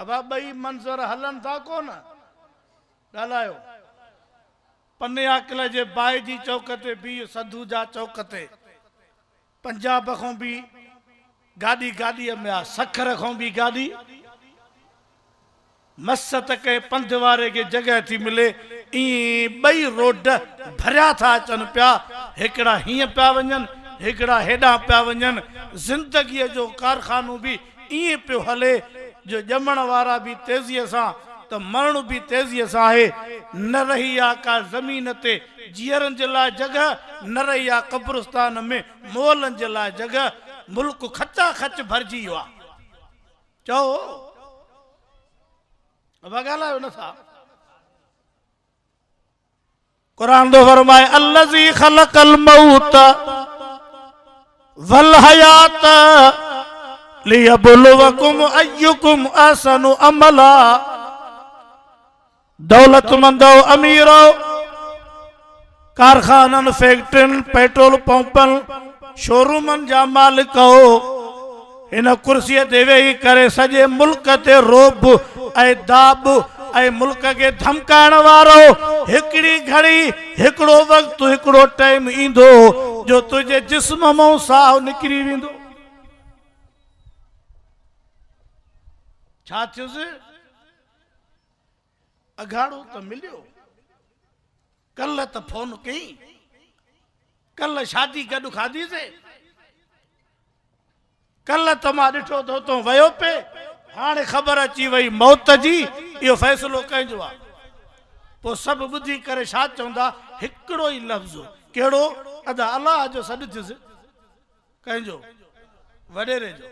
अब बई मंज़र हलन था कोन ॻाल्हायो। पन्ने आकल जे बाई जी चौक ते भी सधू जा चौक ते पंजाब खां भी गाड़ी गाड़ीअ में आ सखर खां भी गाड़ी मस्त के पंध वारे के जगह थी मिले ई बई रोड भरिया था अचन पिया हिकड़ा हिय पिया वञन हिकड़ा हेडा पिया वञन जिंदगी जो कारखानो भी ई पियो हले जो जमण वारा भी तेजीअ सां तो मरण भी तेजीअ सां है न रही आ का जमीन ते जीअरन जे लाइ जगह न रही आ कब्रिस्तान में मोलन जे लाइ जगह मुल्क खचा खच भरजी वियो आ चओ अब ॻाल्हायो नथा। कुरान तो फरमाए अल्लज़ी ख़लक़ल मौत वल हयात लियबलुवकुम अय्युकुम अहसनु अमला। दौलतमंदो अमीरो कारखानन फैक्ट्रिन पेट्रोल पंपन शोरूमन जा मालिक इन कुर्सी ते वेही करे सजे मुल्क ते रोब ऐं दाब ऐं मुल्क के धमकाइण वारो हिकड़ी घड़ी हिकड़ो वक्त हिकड़ो टाइम ईंदो जो तुझे जिस्म मां साह निकरी वेंदो। छा थियुसि अघाड़ो तो मिलियो कल तो फोन कई कल शादी गॾु खाधीसे कल तो मां ॾिठो तो तो वयो पे हाणे ख़बर अची वई मौत जी इहो फ़ैसिलो कंहिंजो आहे। पोइ सभु ॿुधी करे छा चवंदा हिकिड़ो ई लफ़्ज़ कहिड़ो अदा अलाह जो सॾु थियुसि कंहिंजो वॾेरे जो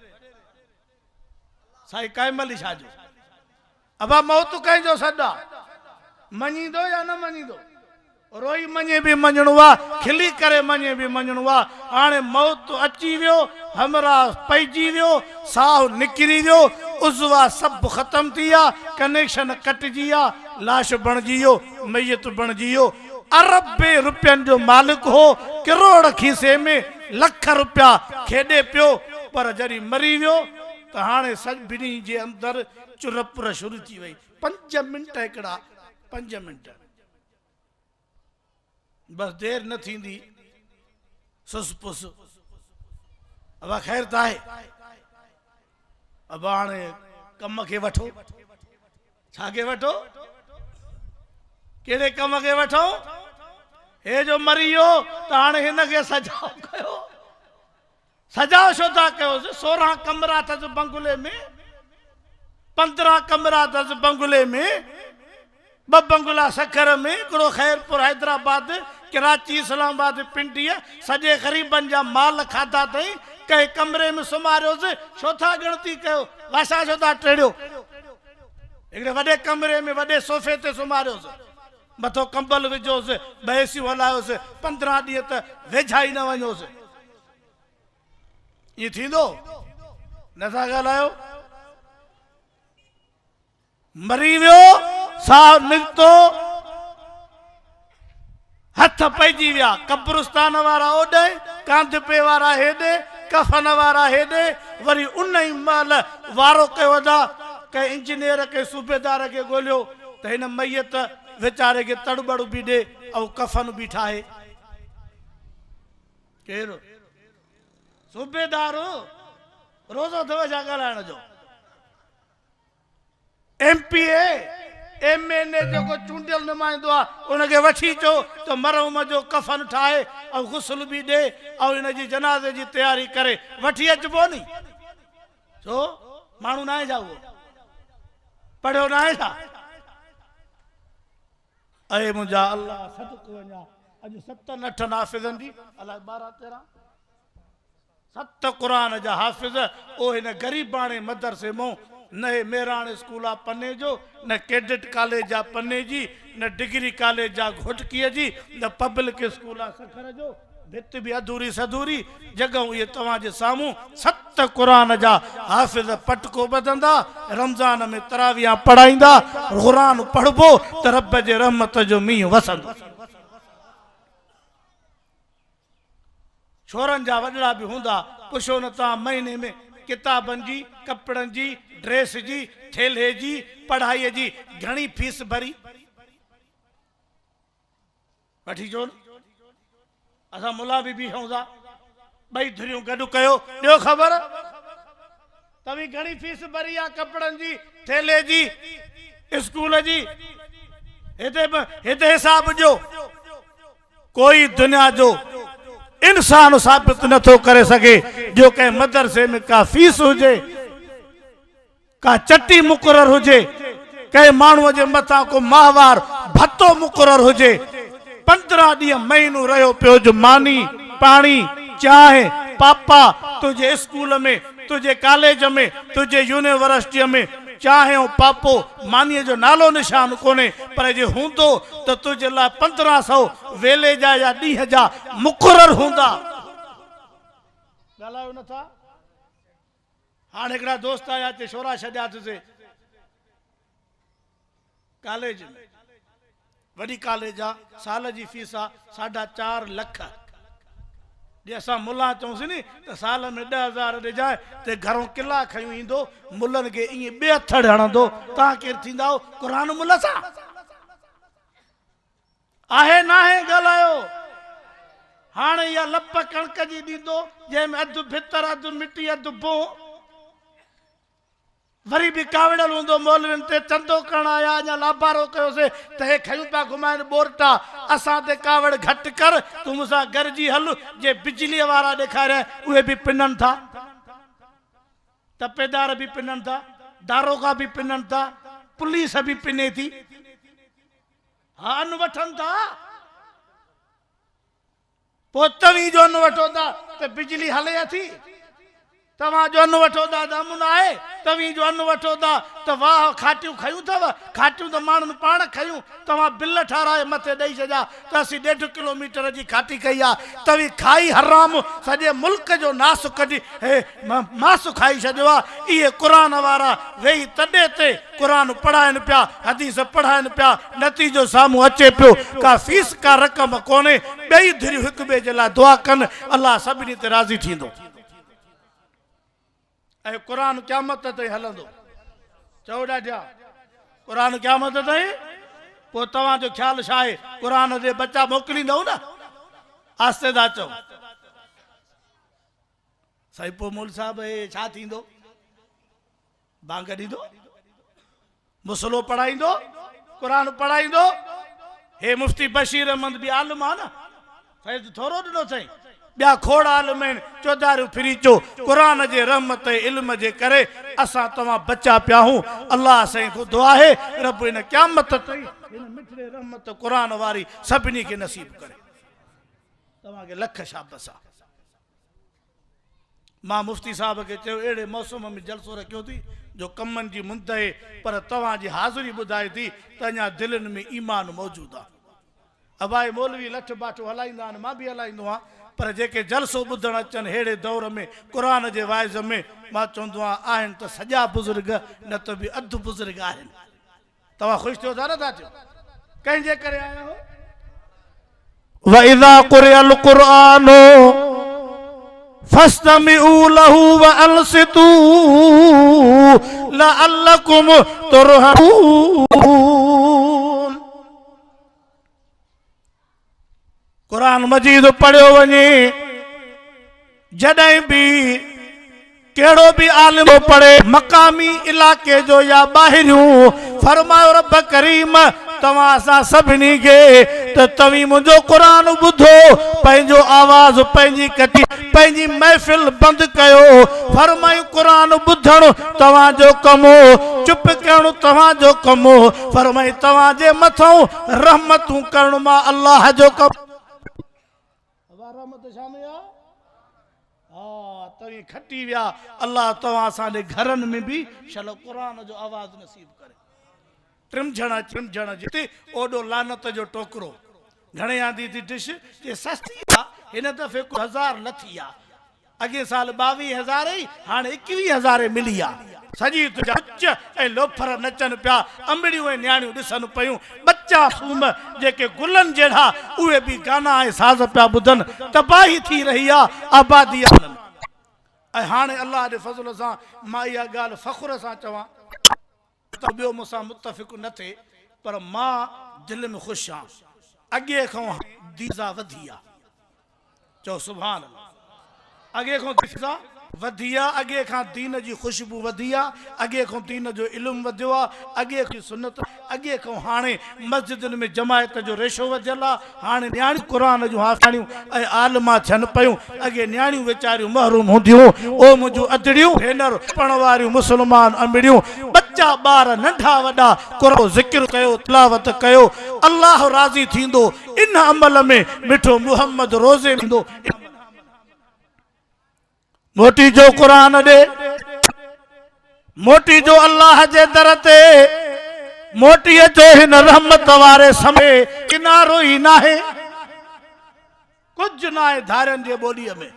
साईं काइमल शाह जो अबा मौत कंहिंजो सॾु आहे मञींदो या न मञींदो रोई मञे भी मञणो आहे खिली करे मञे भी मञणो आहे। हाणे मौत अची वियो हमरा पइजी वियो साह निकिरी वियो उज़वा सब खत्म थी विया कनेक्शन कटिजी विया लाश बणजी वियो मैयत बणजी वियो अरबे रुपयनि जो मालिक हो करोड़ खीसे में लख रुपया खेॾे पियो पर जॾहिं मरी वियो त हाणे सभिनी जे अंदर चुरपुर शुरू थी वई 5 मिंट हिकिड़ा 5 मिंट बस देर न थींदी सुस पुस अब खैर त आहे अब हाणे कम के वठो छा के वठो केड़े कम के वठो हे जो मरी वियो त हाणे हिन खे सजाओ कयो सजाओ छो था कयो 16 कमरा अथसि बंगले में 15 कमरा अथसि बंगले में 2 बंगला सखर में हिकिड़ो खैरपुर हैदराबाद कराची इस्लामाबाद पिंडीअ सॼे ग़रीबनि जा माल खाधा अथई कंहिं कमरे में सुम्हारियोसि छो था गणती कयो वासा छो था टेड़ियो हिकिड़े वॾे कमरे में वॾे सोफ़े ते सुम्हारियोसि मथो कंबल विझोसि बहसियूं हलायोसि 15 ॾींहं त वेझा ई न वञोसि ईअं थींदो नथा ॻाल्हायो मरी वियो साह निकितो हथ पइजी विया कब्रिस्तान वारा ओॾे कांधपे वारा हेॾे कफन वारा हेॾे वरी उन ई महिल वारो कयो था कंहिं इंजीनियर के सूबेदार के ॻोल्हियो त हिन मैयत वीचारे के तड़बड़ बि ॾे ऐं कफन बि ठाहे केरु सूबेदार रोज़ो अथव छा ॻाल्हाइण जो एमपीए एमएनए जो चूंडियल नुमाइंदो आहे उनखे वठी अचो त मरहूम जो कफन ठाहे ऐं गुस्ल बि ॾे ऐं इन जी जनाज़े जी तयारी करे वठी अचबो नी छो माण्हू न आहे छा उहो पढ़ियो न आहे छा अरे मुंहिंजा अल्लाह सदको वञा अॼु 7 न 8 हाफ़िज़नि जी अलाए 12 13 7 क़ुरान जा हाफ़िज़ ओ हिन ग़रीबाणे मदरसे मां न मेराण स्कूल आ पन्ने जो न कैडेट कॉलेज जा पन्ने जी न डिग्री कॉलेज जा घोटकीअ जी न पब्लिक स्कूल आ सखर जो भित भी अधूरी सधूरी जगह ये तव्हांजे साम्हूं 7 क़ुरान जा हाफ़िज़ पटको बधंदा रमज़ान में तरावियां पढ़ाईंदा क़ुरान पढ़बो त रब जे रहमत जो मींहुं वसंदो छोरन जा वडड़ा भी हुंदा पुछो न ता महीने में किताबन जी, कपड़न जी, ड्रेस जी, थेले जी, पढ़ाई जी घणी फीस भरी वठी जो असा मुला भी बीठूं था बई धुरियूं गडु कयो ॾियो ख़बर तवी घणी फीस भरी आ कपड़न जी, थेले जी, स्कूल जी हिते हिसाब जो कोई दुनिया जो इंसान साबित न थो करे सके जो कहीं मदरसे में का फीस हुजे, का चट्टी मुकरर हुजे, कहीं मानव जे मथा को माहवार भत्तो मुकरर हुजे, 15 ॾींहं महीनो रहो पियो जो मानी पानी चाहे पापा तुझे स्कूल में, तुझे कॉलेज में, तुझे यूनिवर्सिटी में चाहे पापो मानी जो नालो निशान कोने पर जे हूंदो तो तुझे ला 1500 वेले जा या ॾींहं जा मुकरर हुंदा ॻाल्हायो नथा। हाणे हिकिड़ा दोस्त आया ते छोरा छॾिया तुझे कॉलेज में वॾी कॉलेज आ साल जी फीस आ 4.5 लख जे असां मुला चऊंसीं नी त साल में 10,000 ॾिजाए ते घरों किला खयूं ईंदो मुलनि खे ईअं ॿे हथड़ हणंदो तव्हां केरु थींदा क़ुरान मुल सां आहे न आहे ॻाल्हायो। हाणे इहा लप कणक जी ॾींदो जंहिंमें अधु भितर अधु मिटी अधु बों वरी भी कावड़ल हूंदो मौलविन ते चंदो करण आया अञा लाभारो कयोसीं त हे खयूं पिया घुमाइनि बोरटा असां ते कावड़ घटि कर तूं मूंसां गॾिजी हल जे बिजलीअ वारा ॾेखारिया उहे बि पिननि था, तपेदार बि पिननि था, दारोगा बि पिननि था, पुलिस बि पिने थी, हा अन वठनि था। पोइ तव्हीं जो अन वठो था त बिजली हले थी, तव्हां जो अन वठो था त अमुन आहे, तव्हीं जो अन वठो था त वाह खाटियूं खयूं अथव, खाटियूं त माण्हुनि पाण खयूं, तव्हां बिल ठाराए मथे ॾेई छॾिया त असीं 1.5 किलोमीटर जी खाटी कई आहे, तव्हीं खाई हराम सॼे मुल्क जो नास कढी हे मास खाई छॾियो आहे। इहे क़ुरान वारा वेही तॾे ते क़ुरान पढ़ाइनि पिया, हदीस पढ़ाइनि पिया, नतीजो साम्हूं अचे पियो का फीस का रक़म कोन्हे, ॿई धुरियूं हिक ॿिए जे लाइ दुआ कनि, अलाह सभिनी ते राज़ी थींदो। ऐं क़ुरान क़यामत ताईं हलंदो, चओ ॾाढा क़ुरान क़यामत ताईं। पोइ तव्हांजो ख़्यालु छा आहे क़ुरान जे बच्चा मोकिलींदव न, आस्ते था चओ साईं पोइ मूल साहिब हे छा थींदो, बांग ॾींदो, मुसलो पढ़ाईंदो, क़ुरान पढ़ाईंदो। हे मुफ्ती बशीर अहमद बि आलिम आहे न, फैज़ थोरो ॾिनो अथई, ॿिया खोड़ आलिम आहिनि, चौधारियूं फिरी चो क़ुरान जे रहमत इल्म जे करे असां तव्हां बचा पिया हूं। अल्लाह साईं को दुआ है रब इन क़यामत ताईं इन मिठड़े रहमत क़ुरान वारी सभिनी खे नसीब करे। तव्हांखे लख शाबाश आहे। मां मुफ्ती साहब खे चयो अहिड़े मौसम में जलसो रखियो थी जो कमनि जी मुंतहे पर तव्हांजी हाज़िरी ॿुधाए थी त अञा दिलनि में ईमान मौजूदु आहे। अबाई मौलवी लठ बाठो हलाईंदा आहिनि, मां बि हलाईंदो आहियां, पर जेके जलसो ॿुधण अचनि अहिड़े दौर में क़ुरान जे वाइज़ में मां चवंदो आहियां आहिनि त सॼा बुज़ुर्ग न त बि अधु बुज़ुर्ग आहिनि। तव्हां ख़ुशि थियो था नथा थियो, कंहिंजे करे आया हो। वइज़ा क़ुरिअल क़ुरआनो फस्तमिऊ लहू व अलसितू लअल्लकुम तुरहमून। कुरान मजीद पढ़ियो वञे जॾहिं भी केड़ो भी आलिम पढ़े मकामी इलाके जो या ॿाहिरियूं, फरमायो रब करीम तव्हां असां सभिनी खे त तव्हीं मुंहिंजो क़ुरान ॿुधो, पंहिंजो आवाज़ पंहिंजी कटी पंहिंजी महफ़िल बंदि कयो। फरमायूं क़ुरान ॿुधणु तव्हांजो कमु, चुप करणु तव्हांजो कमु, फरमाई तव्हांजे मथां रहमतूं करणु मां अल्लाह जो कमु। तव्हीं खटी विया, अल्लाह तव्हां असांजे घरनि में बि शलो क़ुरान जो आवाज़ नसीब करे। टिमझण जिते ओॾो लानत जो टोकरो घणे आंदी थी डिश जे सस्ती आहे, हिन दफ़े 1000 लथी आहे, अॻे साल 22,000 ई हाणे 21,000 मिली आहे। सॼी तुंहिंजा उच ऐं लोफर नचनि पिया, अंबड़ियूं ऐं न्याणियूं ॾिसनि पियूं, बच्चा सूम जेके गुलनि जहिड़ा उहे बि गाना ऐं साज़ पिया ॿुधनि। तबाही थी रही आहे आबादी। ऐं हाणे अल्लाह जे फज़ल सां मां इहा ॻाल्हि फ़ख़ुर सां चवां त ॿियो मूंसां मुतफ़िक़ न थिए पर मां दिलि में ख़ुशि आहियां अॻे खां दीज़ा वधी आहे चओ सुभान अल्लाह अॻे खां दीज़ा वधी आहे अॻे खां दीन जी ख़ुशबू वधी आहे अॻे खां दीन जो इल्मु वधियो आहे अॻे जी सुनत अॻे खां हाणे मस्जिदुनि में जमायत जो रेशो वधियल आहे हाणे न्याणियूं क़ुरान जूं हाफ़िज़ियूं ऐं आलिमा थियनि पियूं अॻे न्याणियूं वीचारियूं महरूम हूंदियूं ओ मुंहिंजूं अदड़ियूं भेनर पढ़ण वारियूं मुस्लमान अमिड़ियूं बच्चा ॿार नंढा वॾा क़ुरान ज़िक्र कयो तिलावत कयो अल्लाह राज़ी थींदो इन अमल में मिठो मुहम्मद रोज़े ईंदो मोटी जो कुरान दे मोटी जो अल्लाह जे दर ते मोटी जो हिन रहमत वारे समय किनारो ही ना है कुछ ना है धारन जे बोलीअ में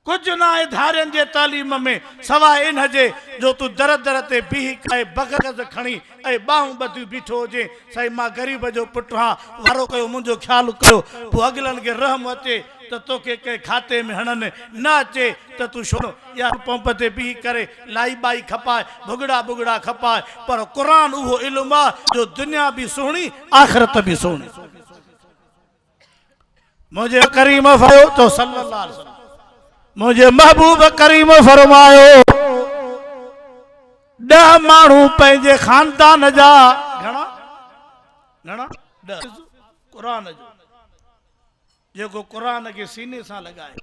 कुछ ना है धारन जे तालीम में सवाइ इन जे जो तू दर दर ते बीह ऐं बगज़ खणी ऐं बाहूं बदियूं बीठो हुजे साईं मां ग़रीब जो पुटु हां वारो कयो मुंहिंजो ख्यालु कयो पोइ अॻिलनि खे रहम अचे त तोखे कंहिं खाते में हणनि न अचे त तूं छो या पंप ते बीह करे लाई बाई खपाए भुगड़ा भुगड़ा खपाए पर क़ुरान उहो इल्मु आहे जो दुनिया बि सुहिणी आख़िरत बि सुहिणी मुंहिंजे करीम फरमायो तो सल्लल्लाहु अलैहि वसल्लम मुझे महबूब करीम फरमायो 10 माण्हू पंहिंजे खानदान जा घणा घणा 10 क़ुरान जो जेको क़ुरान के सीने सां लगाए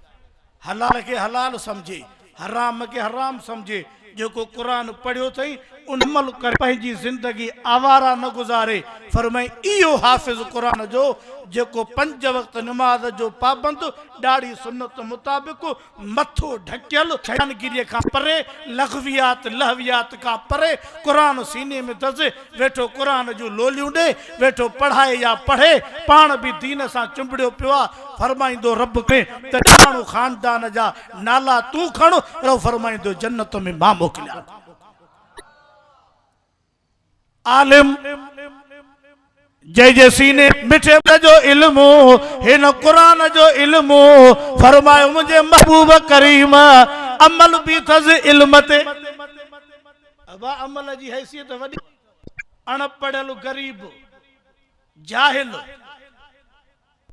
हलाल के हलाल समझे हराम के हराम समझे जेको क़ुरान पढ़ियो थई उन अमल कर पंहिंजी जिंदगी आवारा न गुजारे फरमाई इहो हाफ़िज़ क़ुरान जो जेको 5 वक्त नमाज जो पाबंद ॾाढी सुन्नत मुताबिक़ मथो ढकियल शैतानगिरीअ खां परे लग़वियात लहवियात खां परे क़ुरान सीने में दज़े वेठो क़ुरान जूं लोलियूं ॾे वेठो पढ़ाए या पढ़े पाण बि दीन सां चुंबड़ियो पियो आहे फरमाईंदो रब खे त माण्हू ख़ानदान जा नाला तूं खण रहो फरमाईंदो जन्नत में मां मोकिलिया आलिम जय सीने मिठे जो इल्मु हिन क़ुरान जो इल्मु फरमायो मुझे महबूब करीम अमल भी थस इल्म ते अब अमल जी हैसियत वडी अनपढ़ल गरीब जाहिल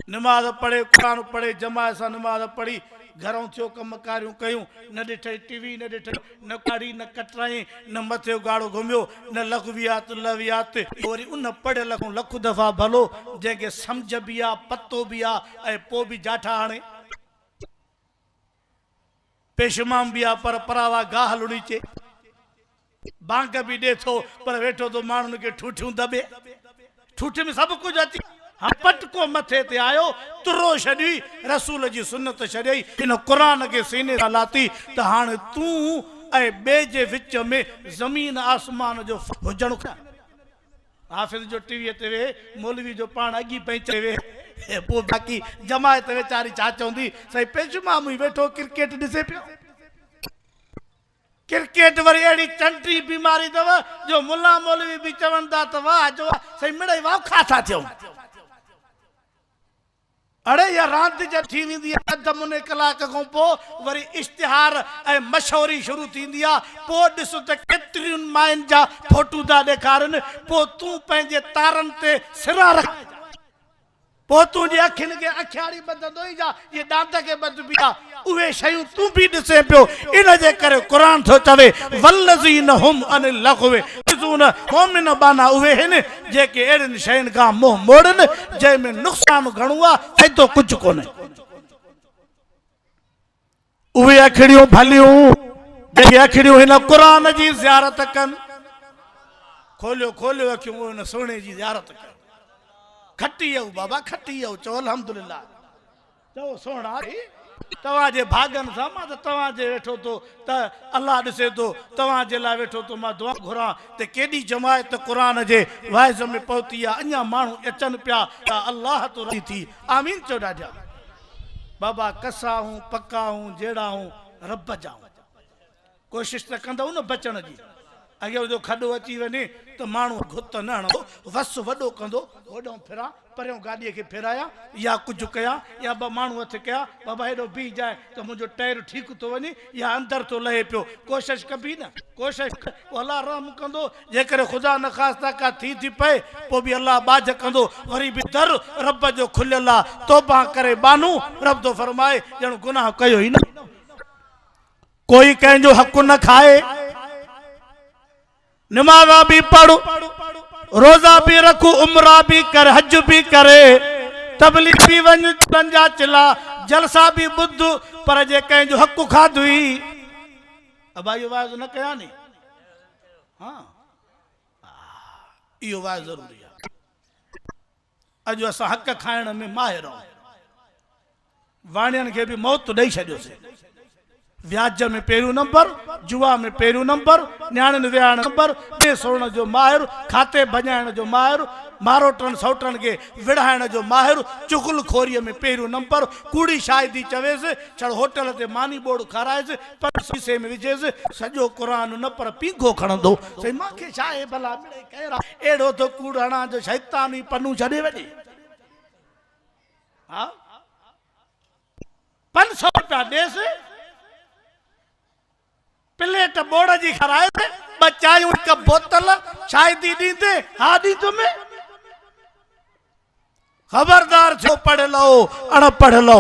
नमाज पढ़े क़ुरान पढ़े जमात सां नमाज पढ़ी घरों थियो कम कारियूं कयूं न ॾिठई टीवी न ॾिठई न काड़ी न कटराई न मथे गाड़ो घुमियो न लग़वियात लहवियात वरी उन पढ़ियल खां लख दफ़ा भलो जंहिंखे सम्झ बि आहे पतो बि आहे ऐं पोइ बि जाठा हाणे पेशमाम भी आ पर परावा गाह लुड़ी चे बांक भी दे थो पर वेठो तो मानन के ठूठियों दबे ठूठे में सब कुछ अची हाँ पटको मथे ते आयो तुरो छड़ी रसूल जी सुन्नत छड़ी इन कुरान के सीने लाती त हाने तू ए बे जे विच में जमीन आसमान जो हुजण हाफिज जो टीवी ते वे मौलवी जो पान अगी पहुंचे वे पो बाकी जमायत वेचारी छा चौंदी सही पेशमा मुई बैठो क्रिकेट दिसे पियो क्रिकेट वरी एड़ी चंटी बीमारी दवा जो मुल्ला मौलवी भी चवंदा त वाह जो सही मिड़ई वाह खाता थियो अरे या रात ज थी विंदी अध मुने कलाक को पो वरी इश्तिहार ए मशहूरी शुरू थींदी आ पो दिस त केतरियुन माइन जा फोटो दा देखारन पो तू पंहिंजे तारन ते सिरा रख पो तू जी अखिन के अखियाड़ी बदंदो ही जा ये दांत के बद बिया उहे शयूं तू भी दिसे पियो इन जे करे कुरान थो चवे वल्लज़ीन हुम अनिल लग़वे यज़ून मोमिन बाना उहे हन जेके एड़न शयन का मोह मोड़न जे में नुकसान घणो आ फायदो कुछ कोने उहे अखड़ियों भलियों जेके अखड़ियों हिन कुरान जी ज़ियारत कन खोलियो खोलियो अखियों उन सोने जी ज़ियारत कन खट्टी आओ बाबा खट्टी आओ चो अल्हम्दुलिल्लाह चो सोना तवा जे भागन सा मा तवा जे वेठो तो त अल्लाह दिसे तो तवा जे ला वेठो तो मा दुआ घुरा ते केडी जमायत कुरान जे वाइज में पहुती आ अन्या मानू अचन पिया अल्लाह तो रही थी आमीन चो डाजा बाबा कसा हूं पक्का हूं जेड़ा हूं रब जाऊं कोशिश त कंदो न बचण जी अगे जो खॾो अची वञे त माण्हू घुत न हणंदो वस वॾो कंदो होॾो फिरां परियों गाॾीअ खे फिराया या कुझु कया या ॿ माण्हू हथ कया बाबा हेॾो बीह जाए त मुंहिंजो टायर ठीकु थो वञे या अंदरि थो लहे पियो कोशिशि कबी न कोशिशि अलाह रहम कंदो जेकर ख़ुदा न ख़ास्ता का थी पए पोइ बि अलाह बाज कंदो वरी बि दर रब जो खुलियल आहे तौबा करे बानू रब थो फरमाए ॼण गुनाह कयो ई न कोई कंहिंजो हक़ न खाए नमाज़ा भी पढ़ रोजा भी रखू उमरा भी कर हज भी करे तबलीग भी वन पंजा चिला जलसा भी बुद्ध पर जे कंहिंजो हक़ खाधुई अब इहो वाज़ न कया नी हाँ इहो वाज़ ज़रूरी आहे अॼु असां हक़ खाइण में माहिर आहियूं वाणियनि खे बि मौत ॾेई छॾियोसीं व्याज में पहिरियों नंबर जुआ में पहिरियों नंबर न्याणियुनि विहाइण नंबर ॿिए सोण जो माहिर खाते भॼाइण जो माहिर मारोटनि सौटनि खे विड़हाइण जो माहिर चुगल खोरीअ में पहिरियों नंबर कूड़ी शायदी चवेसि छड़ होटल ते मानी बोर्ड खाराएसि पर शीशे में विझेसि सॼो क़ुरान न पर पींघो खणंदो सही मूंखे छा आहे भला मिड़े कहिड़ा अहिड़ो त कूड़ हणा जो शैतानी पन्नू छॾे वञे हा 500 रुपया ॾेसि प्लेट बोड़ जी खाराए ॿ चायूं हिकु बोतल शायदी ॾींदे हा ॾींदुमि खबरदार छो पढ़ लो अणपढ़ लो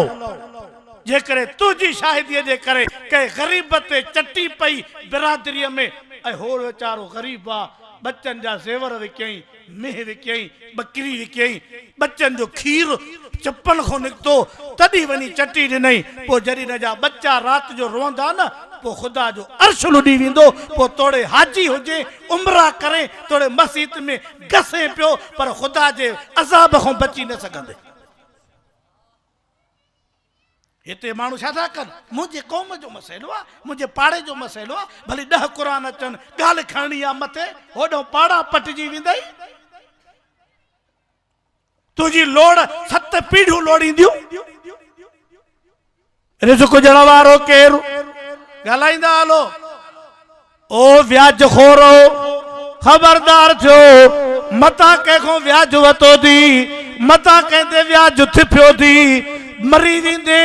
जेकरे तुझी शाहिदीअ जे करे कंहिं ग़रीब ते चटी पई बिरादरीअ में ऐं हो वीचारो ग़रीब आहे बच्चन जा ज़ेवर विकियई मेह विकियई बकरी विकियई बच्चन जो खीर चप्पल खो निकतो तड़ी वनी चटी ॾिनई पोइ जॾहिं न जा बच्चा रात जो रोंदा न पोइ ख़ुदा जो अर्श लुॾी वेंदो पोइ तोड़े हाजी हुजे उमरा करे तोड़े मस्जिद में घसे पियो पर ख़ुदा जे अज़ाब खां बची न सघंदे हिते माण्हू छा था कनि मुंहिंजे क़ौम जो मसइलो आहे मुंहिंजे पाड़े जो मसइलो आहे भले 10 क़ुरान अचनि ॻाल्हि खणणी आहे मथे होॾो पाड़ा पटिजी वेंदई तुंहिंजी लोड़ 7 पीढ़ियूं लोड़ींदियूं रिज़्क़ ॾियण वारो केरु ॻाल्हाईंदा हलो ओ व्याज खोरो खबरदार थियो मता कंहिंखो व्याज वतो थी मता कंहिंते व्याज थिपियो थी मरी वेंदे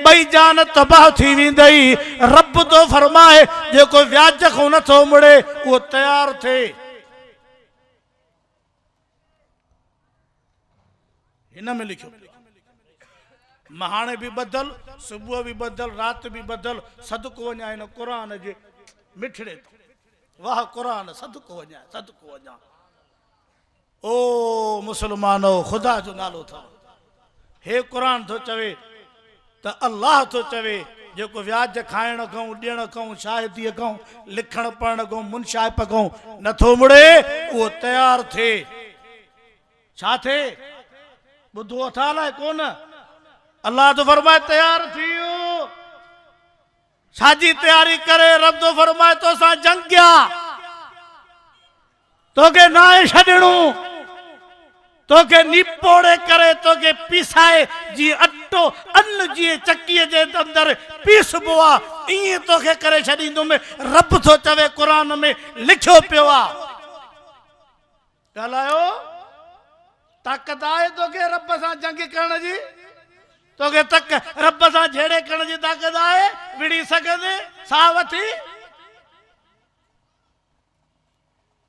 ॿई जान तबाह थी वेंदई रब तो फरमाए जेको व्याज खां नथो मुड़े उहो तयार थिए हिन में लिखियो महाणे भी बदल सुबह भी बदल रात भी बदल सदको वञा हिन क़ुरान जे मिठड़े तो वाह क़ुरान सदको वञा सदको वञा ओ मुसलमानो खुदा जो नालो था हे क़ुरान तो चवे त अल्लाह तो चवे जेको व्याज खाइण खां ॾियण खां शाहिदीअ खां लिखण पढ़ण खां मुनशाइप खां नथो मुड़े उहो तयार थिए छा थिए ॿुधो अथा अलाए कोन अल्लाह तो फरमाए तैयार थियो छाजी तैयारी करे रब तो फरमाए तो सा जंगिया तोके नाए छडणो तोके निपोड़े करे तोके पिसाए जी अटो अन्न जी चक्कीअ जे अंदर पीसबो आ इए तोके करे छडींदो में रब तो चवे कुरान में लिखियो पियो आ ॻाल्हायो ताकत आहे तोके रब सां जंग करण जी तोके तक रब सां झेड़े करण जी ताकत आहे विड़ी सघंदे साह वठी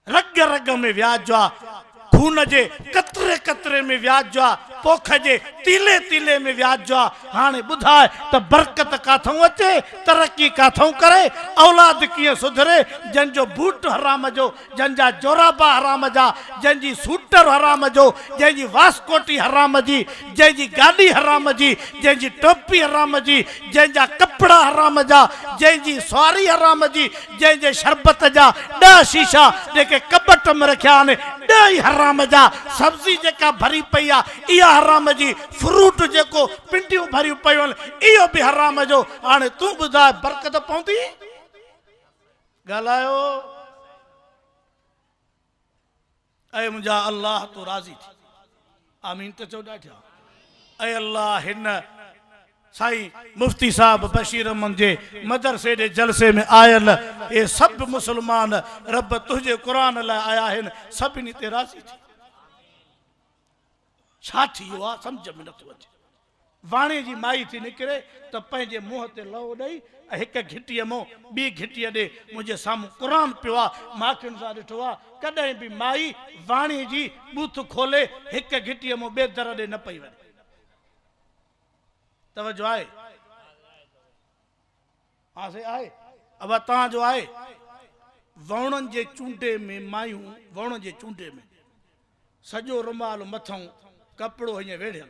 रग रग में व्याज आहे खून जे कतरे कतरे में व्याज आहे पोख जे तीले तीले में व्याज आहे हाणे ॿुधाए त बरकत काथों अचे तरक्की काथों करे औलाद कीअं सुधरे जंहिंजो बूट हराम जो जंहिंजा जोराबा हराम जा जंहिंजी सूटर हराम जो जंहिंजी वास्कोटी हराम जी जंहिंजी गाॾी हराम जी जंहिंजी टोपी हराम जी जंहिंजा कपिड़ा हराम जा जंहिंजी सवारी हराम जी जंहिंजे शरबत जा 10 शीशा जेके कबट में रखिया आहिनि 10 हराम जा सब्जी जेका भरी पई आहे इहा हराम जी फ्रूट जेको पिंडियूं भरियूं पयूं आहिनि इहो बि हराम जो हाणे तूं ॿुधाए बरकत पवंदी ॻाल्हायो ऐं मुंहिंजा अल्लाह तूं राज़ी थी आमीन त चओ ॾाढा ऐं अल्लाह हिन साईं मुफ्ती साहब बशीर अहमद जे मदरसे जे जलसे में आयल ये सब मुसलमान रब तुझे कुरान लाइ आया आहिनि सभिनी ते राज़ी थी छा थी वियो आहे सम्झ में नथो अचे वाणे जी माई थी निकिरे त पंहिंजे मुंहं ते लहो ॾेई हिक घिटीअ मां ॿी घिटीअ ॾे मुंहिंजे साम्हूं क़ुरान पियो आहे मां अखियुनि सां ॾिठो आहे कॾहिं बि माई वाणी जी बूथ खोले हिक घिटीअ मां ॿिए दर ॾे न पई वञे तवजो आहे हाँ से आहे अब तव्हांजो आहे वणनि जे चूंडे में मायूं वण जे चूंडे में सॼो रुमाल मथां कपिड़ो हीअं वेढ़ियल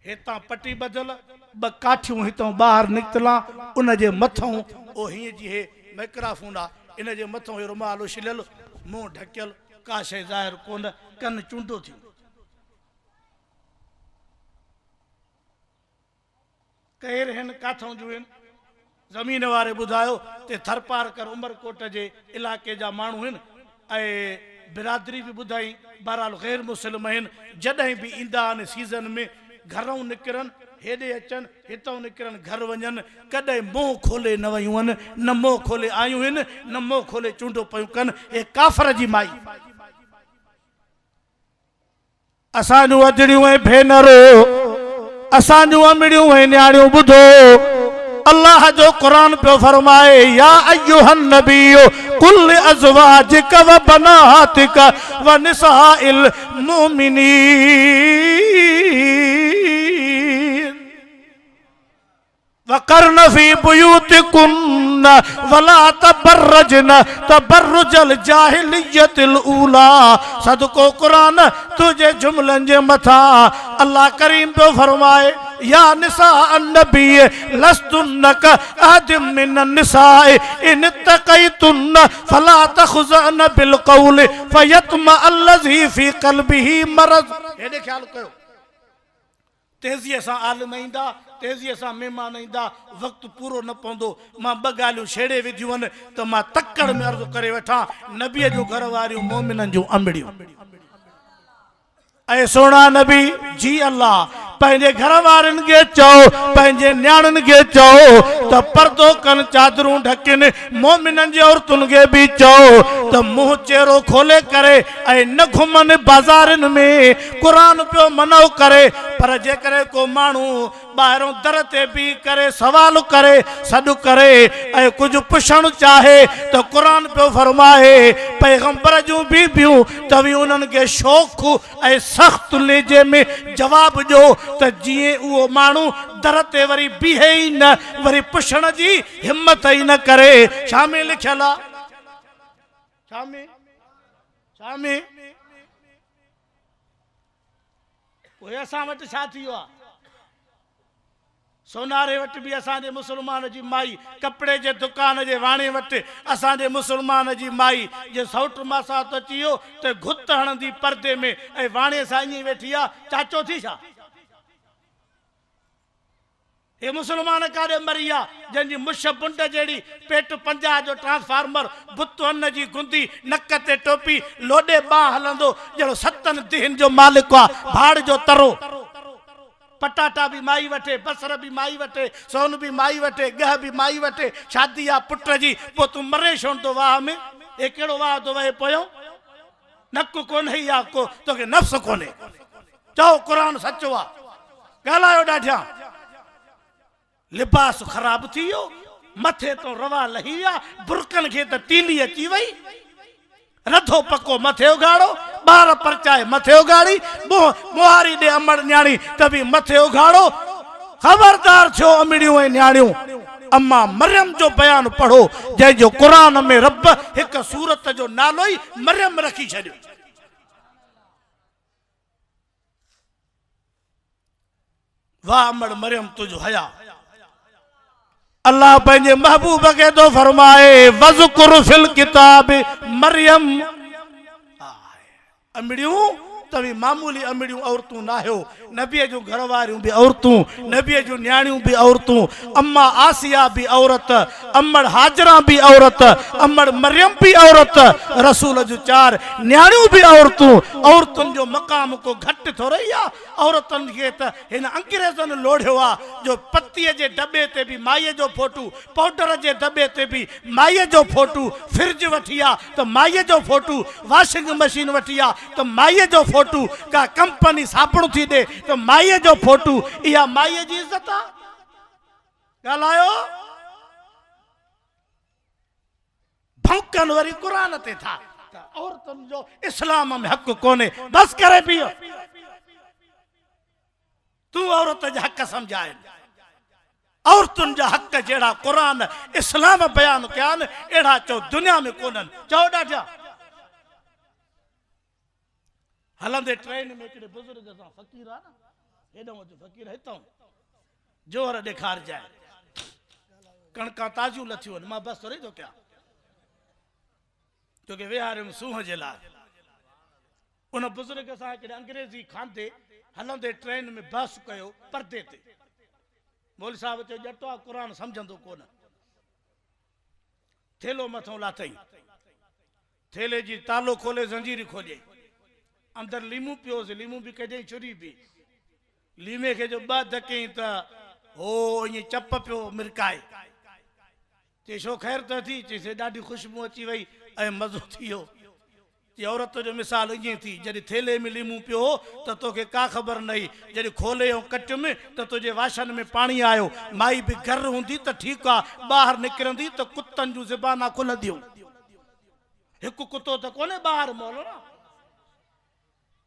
हितां पटी ॿधल ॿ काठियूं हितां ॿाहिरि निकितला उन जे मथां ओ हीअं जी हे माइक्रोफोन आहे इन जे मथां हे रुमाल उछलियल मुंहुं ढकियल का शइ ज़ाहिर कोन कन चूंडो थी केर हिन काथों जूं आहिनि ज़मीन वारे ॿुधायो ते थरपारकर उमरकोट जे इलाइक़े जा माण्हू आहिनि ऐं बिरादरी बि ॿुधाई बहरहाल गैर मुस्लिम आहिनि जॾहिं बि ईंदा आहिनि सीज़न में घरों निकिरनि हेॾे अचनि हितां निकिरनि घर वञनि कॾहिं मुंहुं खोले न वयूं आहिनि न मुंहुं खोले आयूं आहिनि न मुंहुं खोले चूंडो पियूं कनि हे काफ़र जी माई असांजूं अजड़ियूं ऐं भेनरो असांजूं अमड़ियूं ऐं न्याणियूं ॿुधो अल्लाह जो कुरान पियो फरमाए या अय्युहन नबियो कुल अज़वाजिक व बनातिक व निसाइल मोमिनीन वकरन फी बुयूतिकुन्न वला तबर्रजन तबर्रुजल जाहिलियतिल ऊला सदको कुरान तुझे जुमलन जे मथा अल्लाह करीम पे फरमाए या निसा अन्नबी लस्तुन्न का आदिम मिन निसाए इन तकैतुन्न फला तखुज़न बिल कौल फयतमा अल्लज़ी फी क़ल्बिही मरज़ हेॾे ख्याल कयो तेज़ीअ सां आलिम ईंदा तेज़ीअ सां महिमान ईंदा वक़्तु पूरो न पवंदो मां ॿ ॻाल्हियूं छेड़े विधियूं आहिनि त मां तकड़ में अर्ज़ु करे वठां नबीअ जो घर वारियूं मोमिननि जूं अमड़ियूं ऐं सोना नबी जी अल्लाह पंहिंजे घर वारनि खे चओ पंहिंजे न्याणियुनि खे चओ त पर्दो कनि चादरूं ढकिन मोमिननि जी औरतुनि खे बि चओ त मुंहुं चेहरो खोले करे ऐं न घुमनि बाज़ारनि में क़ुरान पियो मनो करे पर जेकॾहिं को माण्हू ॿाहिरों दर ते बीह करे सवाल करे सॾु करे ऐं कुझु पुछणु चाहे त क़ुरान पियो फरमाए पैगंबर जूं बीबियूं त बि उन्हनि खे शौक़ु ऐं सख़्तु लहजे में जवाबु ॾियो त जीअं उहो माण्हू दर ते वरी बीहे ई न वरी पुछण जी हिम्मत ई न करे छा में लिखियल आहे छा में उहे असां वटि छा थी वियो आहे सोनारे वटि बि असांजे मुसलमान जी माई कपिड़े जे दुकान जे वाणे वटि असांजे मुसलमान जी माई जे सौट मासात अची वियो त घुत हणंदी पर्दे में ऐं वाणे सां ईअं वेठी आहे चाचो थी छा हे मुसलमान काॾे मरी आहे जंहिंजी मुछ बुंड जहिड़ी पेट 50 जो ट्रांसफार्मर बुत अन्न जी गुंदी नक ते टोपी लोॾे बाह हलंदो जहिड़ो 7 दीहनि जो मालिक आहे भाड़ जो तरो पटाटा भी माई वठे बसर भी माई वठे सोन भी माई वठे गह भी माई वठे शादी आ पुट जी पो तू मरे छोड़ तो वाह में ए केड़ो वाह तो वहे पयो नक कोन है या को तो के नफ्स कोने चओ कुरान सचो आ गालायो डाठिया लिबास खराब थियो मथे तो रवा लहिया बुरकन के त तीली अची वई रधो पको मथे उगाड़ो बार परचाए मथे उगाड़ी मुहारी दे अमड़ न्याणी तभी मथे उगाड़ो खबरदार छो अमड़ियों ए न्याणियों अम्मा मरियम जो बयान पढ़ो जै जो कुरान में रब एक सूरत जो नालो ही मरियम रखी छड़ियो वाह अमड़ मरियम तुझो हया अल्लाह पंहिंजे महबूब के तो फरमाए वज़कुर फिल किताब मरियम अमड़ियों तभी मामूली अमड़ियों औरतूं ना हो नबी जो घर वारियों भी औरतूं नबी जो न्याणियों भी औरतूं अम्मा आसिया भी औरत अम्मड़ हाजरा भी औरत अम्मड़ मरियम भी औरत रसूल जो 4 न्याणियों भी औरतूं औरतुन जो मकाम को घट थो रही है औरतन के त इन अंग्रेजन लोढ़ियो आ जो पत्तीअ जे डब्बे ते भी माईअ जो फोटू पाउडर जे डब्बे ते भी माईअ जो फोटू फ्रिज वठी आ तो माईअ जो फोटू वॉशिंग मशीन वठी आ तो माईअ जो फोटू का कंपनी साबुण थी दे तो माईअ जो फोटू इहा माईअ जी इज्जत आ ॻाल्हायो भौंकन वरी क़ुरान ते था औरतुन जो इस्लाम में हक कोने बस करे पियो तू औरत जा हक समझाए औरतुन जा हक जेड़ा कुरान इस्लाम बयान कया न एड़ा चो दुनिया में कोनन चो ॾाढा हलंदे ट्रेन में हिकिड़े बुजुर्ग सां फ़कीर आ न हेॾो जो फ़कीर हितां जोर ॾेखार जाए कणका ताज़ियूं लथियूं आहिनि मां बस थोरी थो कयां छोकी विहारियुमि सूंहं जे लाइ उन बुजुर्ग सां हिकिड़े अंग्रेज़ी खांदे हलंदे ट्रेन में बस कयो पर्दे ते मौलवी साहब चयो ॼटो आहे क़ुरान सम्झंदो कोन थेलो मथां लाथई थेले जी तालो खोले ज़ंजीर खोले अंदर लीमू पियोसि लीमू भी कढई छुरी भी लीमे के जो 2 धकई त हो ईअं चप पियो मिरकाए चई छो ख़ैर त थी चई ॾाढी ख़ुशबू अची वई ऐं मज़ो थी वियो चई औरत जो मिसाल ईअं थी जॾहिं थेले में लीमू पियो त तोखे का ख़बर नही जॾहिं खोले ऐं कट में त तुंहिंजे वाशन में पाणी आयो माई बि घर हूंदी त ठीकु आहे ॿाहिरि निकिरंदी त कुतनि जूं ज़बाना खुलंदियूं हिकु कुतो त कोन्हे ॿाहिरि मोल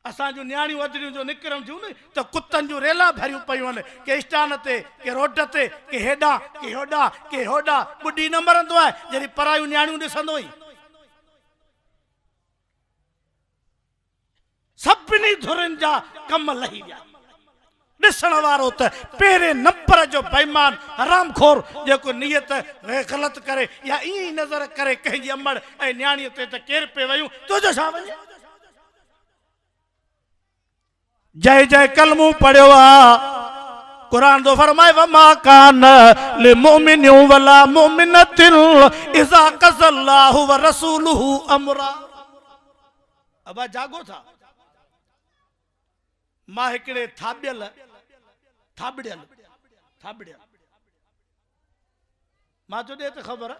असां जूं न्याणियूं अदरियूं जो निकिरनि थियूं न त कुतनि जूं रेला भरियूं पयूं आहिनि के स्टान ते के रोड ते के हेॾां के होॾां के होॾां ॿुॾी न मरंदो आहे जॾहिं परायूं न्याणियूं ॾिसंदो ई सभिनी धुरनि जा कम लही विया ॾिसण वारो त पहिरें नंबर जो बेईमान हरामखोर जेको नियत ग़लति करे या ईअं ई नज़र करे कंहिंजी अमड़ ऐं न्याणीअ ते त केर पे वयूं तुंहिंजो छा वञे जय जय कलमू पढ़ियो आ कुरान तो फरमाए वमा कान लिमुमिन वला मुमिनतिन इज़ा क़ज़ल्लाहु व रसूलुहु अमरा अबा जागो था मां हिकिड़े थाबियल मां जो ॾे त ख़बर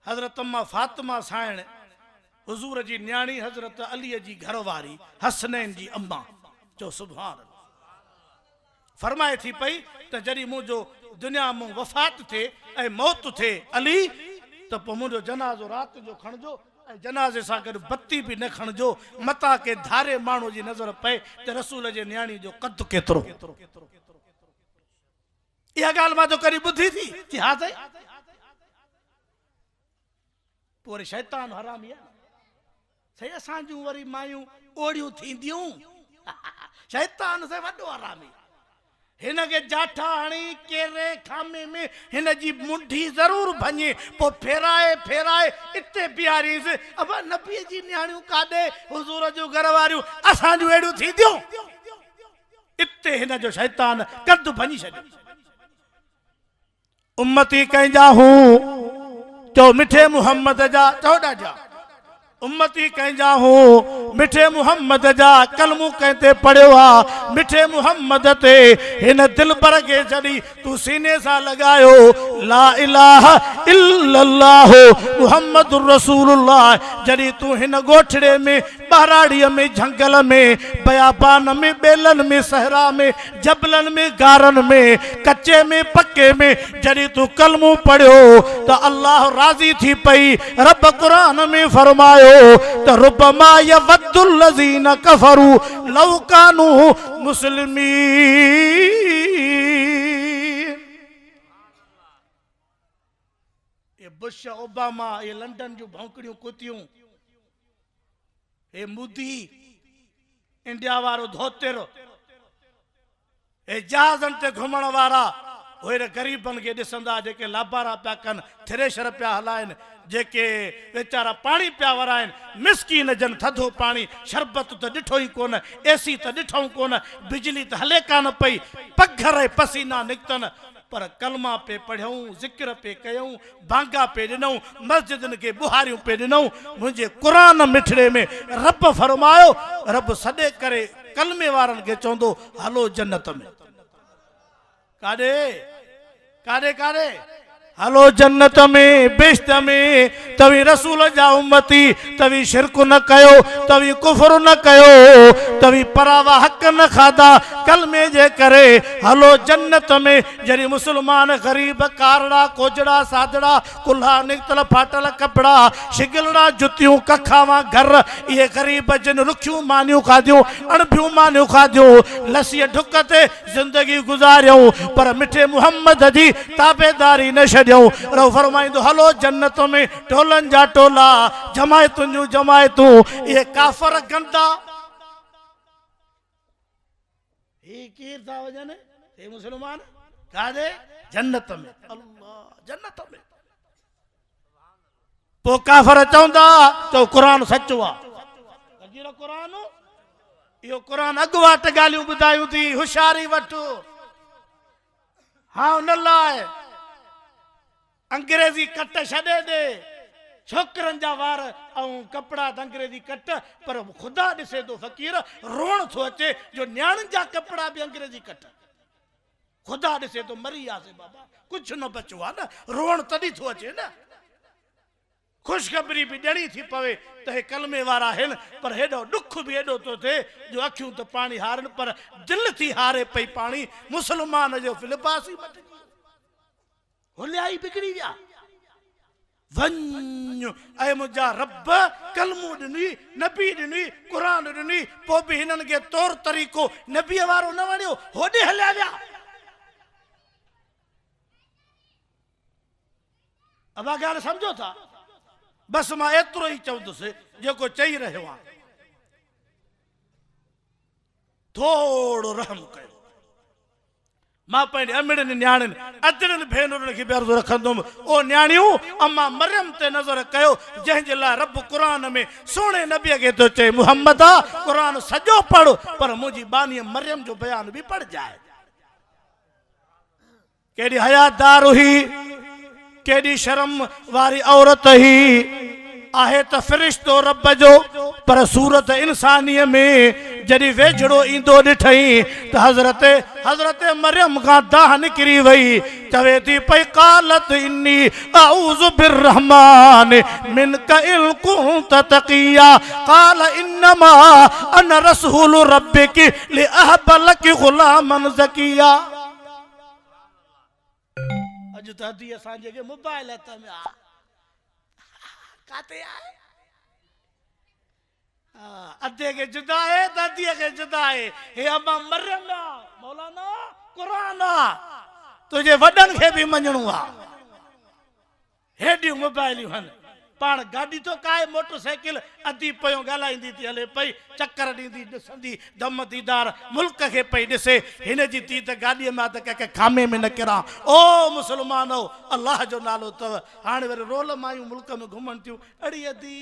हज़रत अम्मा फातिमा साइण हुज़ूर जी न्याणी हज़रत अलीअ जी घरवारी हसनैन जी अम्मा जो सुभान फरमाए थी पई त जॾहिं मुंहिंजो दुनिया में वफ़ात थे ऐं मौत थे अली त पोइ मुंहिंजो जनाज़ो राति जो खणजो ऐं जनाज़े सां गॾु बत्ती बि न खणजो मता के धारे माण्हू जी नज़र पए त रसूल जे न्याणी जो कद केतिरो इहा ॻाल्हि मां जो कॾहिं ॿुधी थी कि हा साईं पोइ वरी शैतान हरामी आहे साईं असां जूं वरी मायूं ओड़ियूं थींदियूं शैतान से वॾो हरामी हिन के जाठा हणी केरे खामे में हिन जी मुंडी जरूर भञे पो फेराए फेराए इते प्यारीस अब नबी जी न्याणियों काडे हुजूर जो घर वारियों असां जो एड़ू थी दियो इते हिन जो शैतान कद भञी छॾियो उम्मती कंहिंजा हूं चो मिठे मोहम्मद जा चौड़ा जा उम्मती कंहिंजा हूं मिठे मोहम्मद जा कलमू कहते पढ़ियो आ मिठे मोहम्मद ते हिन दिल पर के जड़ी तू सीने सा लगायो ला इलाहा इल्लल्लाह मुहम्मदुर रसूलुल्लाह जड़ी तू हिन गोठड़े में बहराड़िया में जंगल में बयाबान में बेलन में सहरा में जबलन में गारन में कच्चे में पक्के में जड़ी तू कलमू पढ़ियो तो अल्लाह राजी थी पई रब कुरान में फरमायो तो रुबमा यवद्दुल लज़ीना कफरू लौ कानू मुस्लिमीन ये बुश ओबामा ये लंदन जो भौंकड़ियों कुतियों ये मोदी इंडिया वारो धोतेरो ए जहाजन ते घुमण वारा ओहिड़े ग़रीबनि खे ॾिसंदा जेके लाबारा पिया कनि, थ्रेशर पिया हलाइनि, जेके वीचारा पाणी पिया वराइनि, मिसकीन जन थधो पाणी, शरबत त ॾिठो ई कोन, एसी त ॾिठऊं कोन, बिजली त हले कान पई, पघर ऐं पसीना निकितनि, पर कलमा पे पढ़ियऊं, ज़िक्र पे कयूं, भांगा पे ॾिनऊं, मस्जिदनि खे बुहारियूं पे ॾिनऊं। मुंहिंजे क़ुरान मिठड़े में रब फरमायो, रब सॾे करे कलमे वारनि खे चवंदो हलो जन्नत में। काॾे काॾे काॾे हलो जन्नत में, बेश्त में। तवी रसूल जा उम्मती, तवी शिरक न कयो, तवी कुफर न कयो, तवी परावा हक न खादा, कलमे जे करे हलो जन्नत में। जॾहिं मुसलमान गरीब कारड़ा कोजड़ा सादड़ा कुल्हा निकतल फाटल कपड़ा शिगलड़ा जुतियूं कखावा घर, ये गरीब जिन रुखियूं मानियूं खादियूं, अणभियूं मानियूं खादियूं, लस्सीअ ढुक ते जिंदगी गुजारियूं, पर मिठे मुहम्मद जी ताबेदारी न छॾियूं। रब फरमाइंदो हलो जन्नत में, टोलन जा टोला, जमायतुन जूं जमायतूं, ये काफर गंदा। ये केर था वजन, ये मुसलमान कादे जन्नत में, अल्लाह जन्नत में। पो काफर चवंदा तो कुरान सच्चो आ, अजीरो कुरान, यो कुरान अगवाट गालियूं ॿुधायूं थी, होशियारी वठ। हाँ न लाए अंग्रेजी कट छॾे दे, छोकरनि जा वार ऐं कपड़ा त अंग्रेजी कट, पर खुदा ॾिसे थो फ़कीर रोण थो अचे जो न्याणियुनि जा कपड़ा बि अंग्रेजी कट। खुदा ॾिसे थो मरी वियासीं बाबा, कुछ न बचो आहे न, रोण तॾहिं थो अचे न। ख़ुशख़बरी बि ॾियणी थी पवे त हे कलमे वारा आहिनि, पर हेॾो ॾुख बि हेॾो थो थिए जो अखियूं त पाणी हारनि, पर दिलि थी हारे पई पाणी। मुसलमान जो लिबास ई मटिजी वियो, हुलिया ई बिगड़ी विया। वञ ऐं मुंहिंजा रब कलमो ॾिनी, नबी ॾिनी, क़ुरान ॾिनी, पोइ बि हिननि खे तौर तरीक़ो नबीअ वारो न वणियो, होॾे हलिया विया। अबा ॻाल्हि सम्झो था? बस मां एतिरो ई चवंदुसि जेको चई रहियो आहे, थोरो रहम कयो। मां पंहिंजे अमिड़नि न्याणियुनि अदरनि भेनरुनि खे बि अर्ज़ु रखंदुमि, ओ न्याणियूं अम्मा मरियम ते नज़र कयो, जंहिंजे लाइ रब क़ुरान में सोणे नबीअ खे थो चए मुहम्मदा क़ुरान सॼो पढ़, पर मुंहिंजी बानीअ मरियम जो बयान बि पढ़जाए। केॾी हयादार हुई, केॾी शर्म वारी औरत ही, आहे त फ़रिश्तो रब जो, पर सूरत इंसानीअ में जॾहिं वेझड़ो ईंदो ॾिठई त हज़रत मरियम खां दाह निकिरी वई। चवे थी पई क़ालत इन्नी अऊज़ु बिर्रहमान मिनक इन कुंत तक़िया, क़ाल इन्नमा अना रसूलु रब्बिकी लिअहब लकी ग़ुलामन ज़किया। अॼु त अदी असांजे के मोबाइल हथ में आ, काथे आहे? अधे के जुदा है, दादीअ के जुदा है। हे अम्मा मरियम मौलाना क़ुरान तुझे वडन के भी मञणो आ। हेडियूं मोबाइलियूं हन, पाण गाड़ी तो काए मोटरसाइकिल अधी पयो ॻाल्हाईंदी थी हले पई, चक्कर ॾींदी ॾिसंदी दम दीदार मुल्क खे पई ॾिसे, हिन जी थी त गाॾीअ मां त कंहिंखे खामे में न किरां। ओ मुसलमानो, अल्लाह जो नालो अथव। हाणे वरी रोल मायूं मुल्क में घुमनि थियूं, अड़ी अदी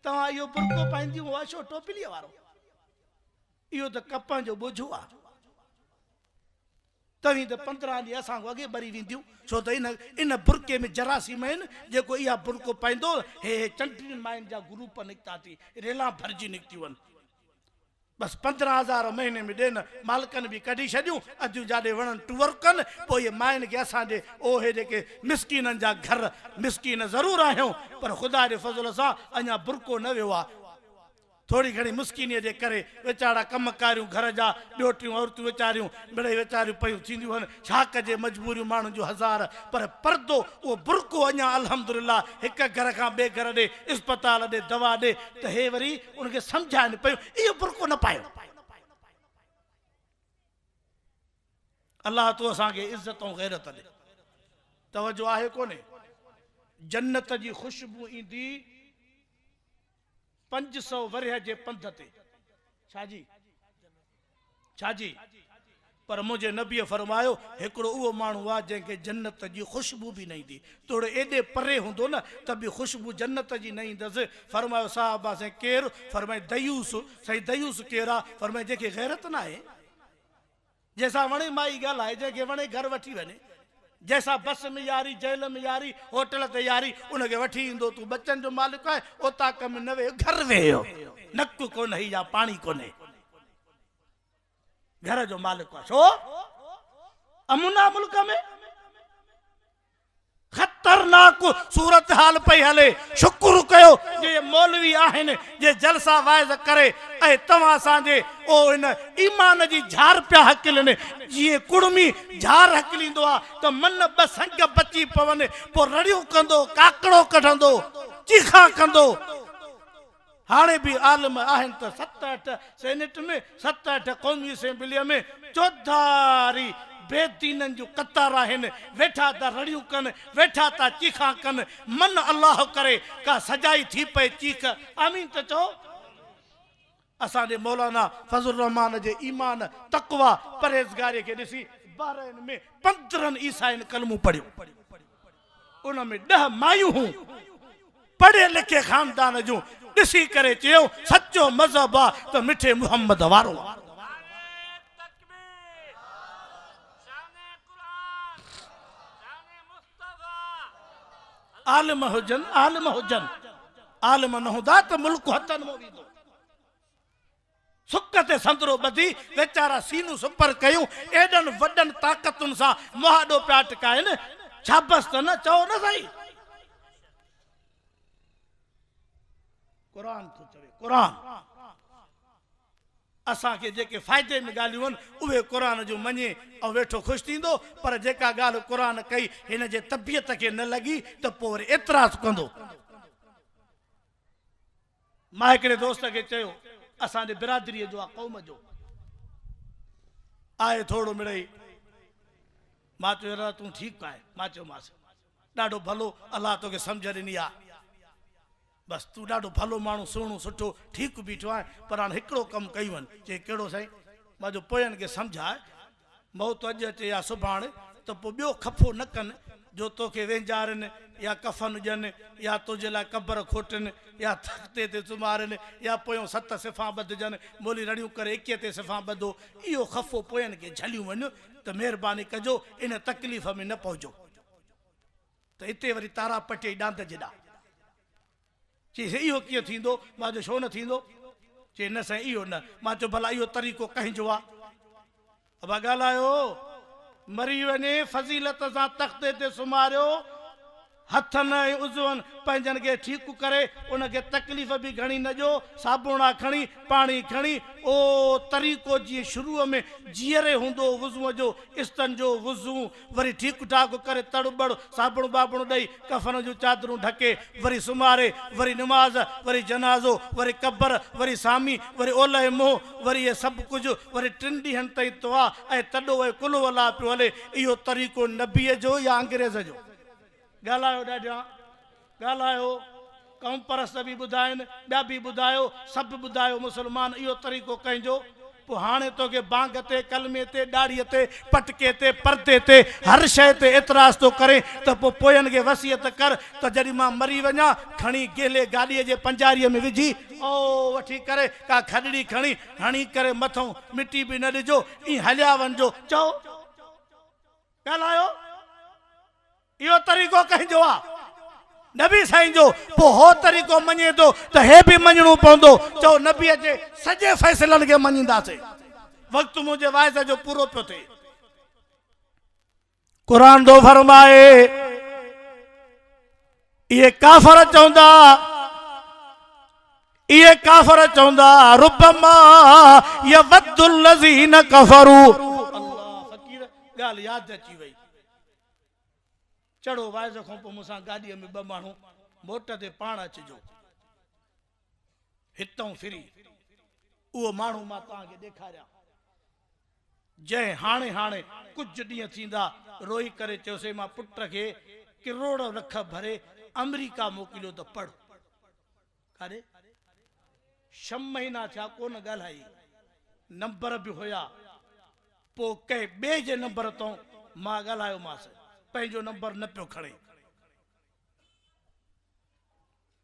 तव्हां इहो बुरको पाईंदियूं, उहा छो टोपलीअ वारो? इहो त कपनि जो बोझो आहे। तव्हीं त 15 ॾींहं असां अॻे भरी वेंदियूं, छो त इन बुरके में जरासीम आहिनि। जेको इहा बुरको पाईंदो, हे चंटियुनि मायुनि जा ग्रुप निकिता थी, रेला भरिजी निकितियूं आहिनि। बस 15,000 महीने में ॾियनि, मालिकनि बि कढी छॾियूं, अधु जाॾे वणनि टूअर कनि। पोइ इहे मायुनि खे असांजे ओहे जेके मिसकीननि जा घर, मिसकीन ज़रूरु आहियूं, पर ख़ुदा जे फज़ल सां अञा बुरको न वियो आहे। थोड़ी घणी मुस्किनीअ जे करे वीचारा कमकारियूं घर जा ॿियोटियूं औरतूं वीचारियूं मिड़ई वीचारियूं पयूं थींदियूं आहिनि, छा कजे मजबूरियूं माण्हुनि जूं हज़ार। पर पर्दो उहो बुरको अञा अल्हम्दुलिल्लाह हिक घर खां ॿिए घर ॾे, इस्पताल ॾे, दवा ॾे, त हे वरी उनखे सम्झाइनि पियूं इहो बुरको न पायो। अल्लाह तो असांखे इज़त ऐं गैरत ॾे। तवजो आहे कोन्हे? जन्नत जी ख़ुशबू ईंदी 500 वरिह जे पंध ते। छाजी? पर मुझे नबी फरमायो एकड़ो उहो मानू आ जंहिंखे जन्नत जी खुशबू भी न ईंदी तोड़े एडे परे हुंदो न त भी खुशबू जन्नत जी न ईंदसि फरमायो साहबा से केर फरमाए दयूस सही दयूस केर आ फरमाए जंहिंखे गैरत न आहे जैसा वणे माई ॻाल्हाए जंहिंखे वणे घर वठी वञे जैसा बस में यारी जेल में यारी होटल ते यारी उनखे वठी ईंदो तूं बच्चन जो मालिक आहे उता कम न वे घर वेहो नक कोन ही या पानी कोने घर जो मालिक आहे छो अमुना मुल्क में खतरनाक सूरत हाल पई हले शुक्र कयो जे मौलवी आहिनि जे जलसा वाइज करे ऐं तव्हां असांजे ओ इन ईमान जी झार पिया हकिलनि जीअं कुड़मी झार हकिलींदो आहे त मन ॿ संग बची पवनि पोइ रड़ियूं कंदो काकड़ो कढंदो चीखा कंदो हाणे भी आलम आहिनि त 7-8 सेनेट में 7-8 क़ौमी असेंबलीअ में चौधारी बेदीनन जो कतार आहिनि वेठा था रड़ियूं कनि वेठा था चीखा कनि मन अल्लाह करे का सजाई थी पए चीख आमीन त चओ असांजे मौलाना फज़ल रहमान जे ईमान तक़वा परहेज़गारी खे ॾिसी 12 में 15 ईसाइन कलमूं पढ़ियो उन में 10 मायूं हूं पढ़े लिखे खानदान जूं ॾिसी करे चयो सचो मज़हब आहे त मिठे मुहम्मद वारो आलिम हुजन आलिम न हूंदा त मुल्क हथनि में वेंदो सुक ते संदरो ॿधी वेचारा सीनू सुपर कयूं एडन वडन ताक़तुनि सां मुहाॾो पिया टकाइनि छाबस त न चओ न सही कुरान थो चवे कुरान असांखे जेके फ़ाइदे में ॻाल्हियूं आहिनि उहे क़ुरान जो मञे ऐं वेठो ख़ुशि थींदो पर जेका ॻाल्हि क़ुरान कई हिन जे तबियत खे न लॻी त पोइ वरी एतिराज़ कंदो मां हिकिड़े दोस्त खे चयो असांजे बिरादरीअ जो आहे क़ौम जो आहे थोरो मिड़ई मां चयो यार तूं ठीकु आहे मां चयोमांसि ॾाढो भलो अलाह तोखे सम्झ ॾिनी आहे बस तू ॾाढो भलो माण्हू सुहिणो सुठो ठीकु बीठो आहे पर हाणे हिकिड़ो कमु कयूं आहिनि चई कहिड़ो साईं मां जो पोयनि खे सम्झाए मौत अॼु अचे या सुभाणे त पोइ ॿियो खफ़ो न कनि जो तोखे वेंजारनि या कफ़न ॾियनि या तुंहिंजे लाइ क़बर खोटनि या तख़्ते ते सुम्हारनि या पोयों 7 सिफ़ा ॿधजनि मोली रड़ियूं करे 21 सिफ़ा ॿधो इहो खफ़ो पोयनि खे झलियूं वञो त महिरबानी कजो इन तकलीफ़ में न पहुचो त हिते वरी तारा पटे ॾांद जेॾा चई इहो कीअं थींदो मां जो छो न थींदो चई न साईं इहो न मां चयो भला इहो तरीक़ो कंहिंजो आहे अब ॻाल्हायो मरी वञे फज़ीलत सां तख़्ते ते सुम्हारियो हथनि ऐं उज़वनि पंहिंजनि खे ठीकु करे उनखे तकलीफ़ बि घणी न ॾियो साबुणा खणी पाणी खणी ओ तरीक़ो जीअं शुरूअ में जीअरे हूंदो वुज़ूअ जो इस्तनि जो वुज़ू वरी ठीकु ठाकु करे तड़बड़ साबुण बाबुण ॾेई कफ़न जूं चादरूं ढके वरी सुम्हारे वरी निमाज़ वरी जनाज़ो वरी क़बर वरी सामी वरी ओलह मुंहुं वरी इहे सभु कुझु वरी 3 ॾींहंनि ताईं दुआ ऐं तॾो ऐं कुल वला पियो हले इहो तरीक़ो नबीअ जो या अंग्रेज़ जो ॻाल्हायो ॾाढा ॻाल्हायो क़ौम परस्त बि ॿुधाइनि ॿिया बि ॿुधायो सभु ॿुधायो मुस्लमान इहो तरीक़ो कंहिंजो पोइ हाणे तोखे बांग ते कलमे ते ॾाढ़ीअ ते पटके ते परदे ते हर शइ ते एतिराज़ थो करे त पोइ पोयनि खे वसियत कर त जॾहिं मां मरी वञा खणी गेले गाॾीअ जे पंजारीअ में विझी ओ वठी करे का खॾड़ी खणी हणी करे मथां मिटी बि न ॾिजो ईअं हलिया वञिजो चओ ॻाल्हायो इहो तरीक़ो कंहिंजो आहे नबी साईं जो पोइ हो तरीक़ो मञे थो त हे बि मञणो पवंदो चओ नबीअ जे सॼे फ़ैसिलनि खे मञींदासीं वक़्तु मुंहिंजे वाइदे जो पूरो पियो थिए क़ुरान थो फरमाए इहे काफ़र चवंदा रुबमा यवद्दुल लज़ीन कफ़रू अल्लाह फ़कीर ॻाल्हि यादि अची वई चढ़ो वाइज़ खां पोइ मूंसां गाॾीअ में 2 माण्हू मोट ते पाण अचिजो हितां फिरी उहो माण्हू मां तव्हांखे ॾेखारियां जंहिं हाणे कुझु ॾींहं थींदा रोई करे चयोसीं मां पुट खे करोड़ लख भरे अमेरिका मोकिलियो त पढ़ काॾे 6 महीना थिया कोन ॻाल्हाई नंबर बि हुया पो के बे जे नंबर तो मां ॻाल्हायो मांसि पंहिंजो नंबर न पियो खणे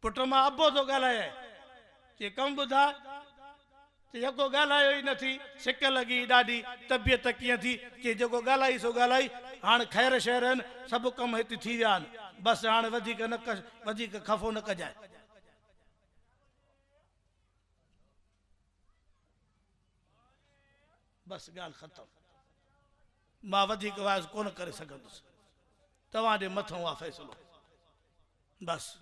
पुट मां अबो थो ॻाल्हाए चई कमु ॿुधा जेको ॻाल्हायो ई नथी सिक लॻी ॾाढी तबियत कीअं थी कि जेको ॻाल्हाई सो ॻाल्हाई हाणे ख़ैर शहर आहिनि सभु कम हिते थी विया आहिनि बसि हाणे वधीक खफ़ो न कजाए बसि ॻाल्हि ख़तमु मां वधीक वाइज़ कोन करे सघंदुसि तव्हां जे मथां आहे फ़ैसिलो बसि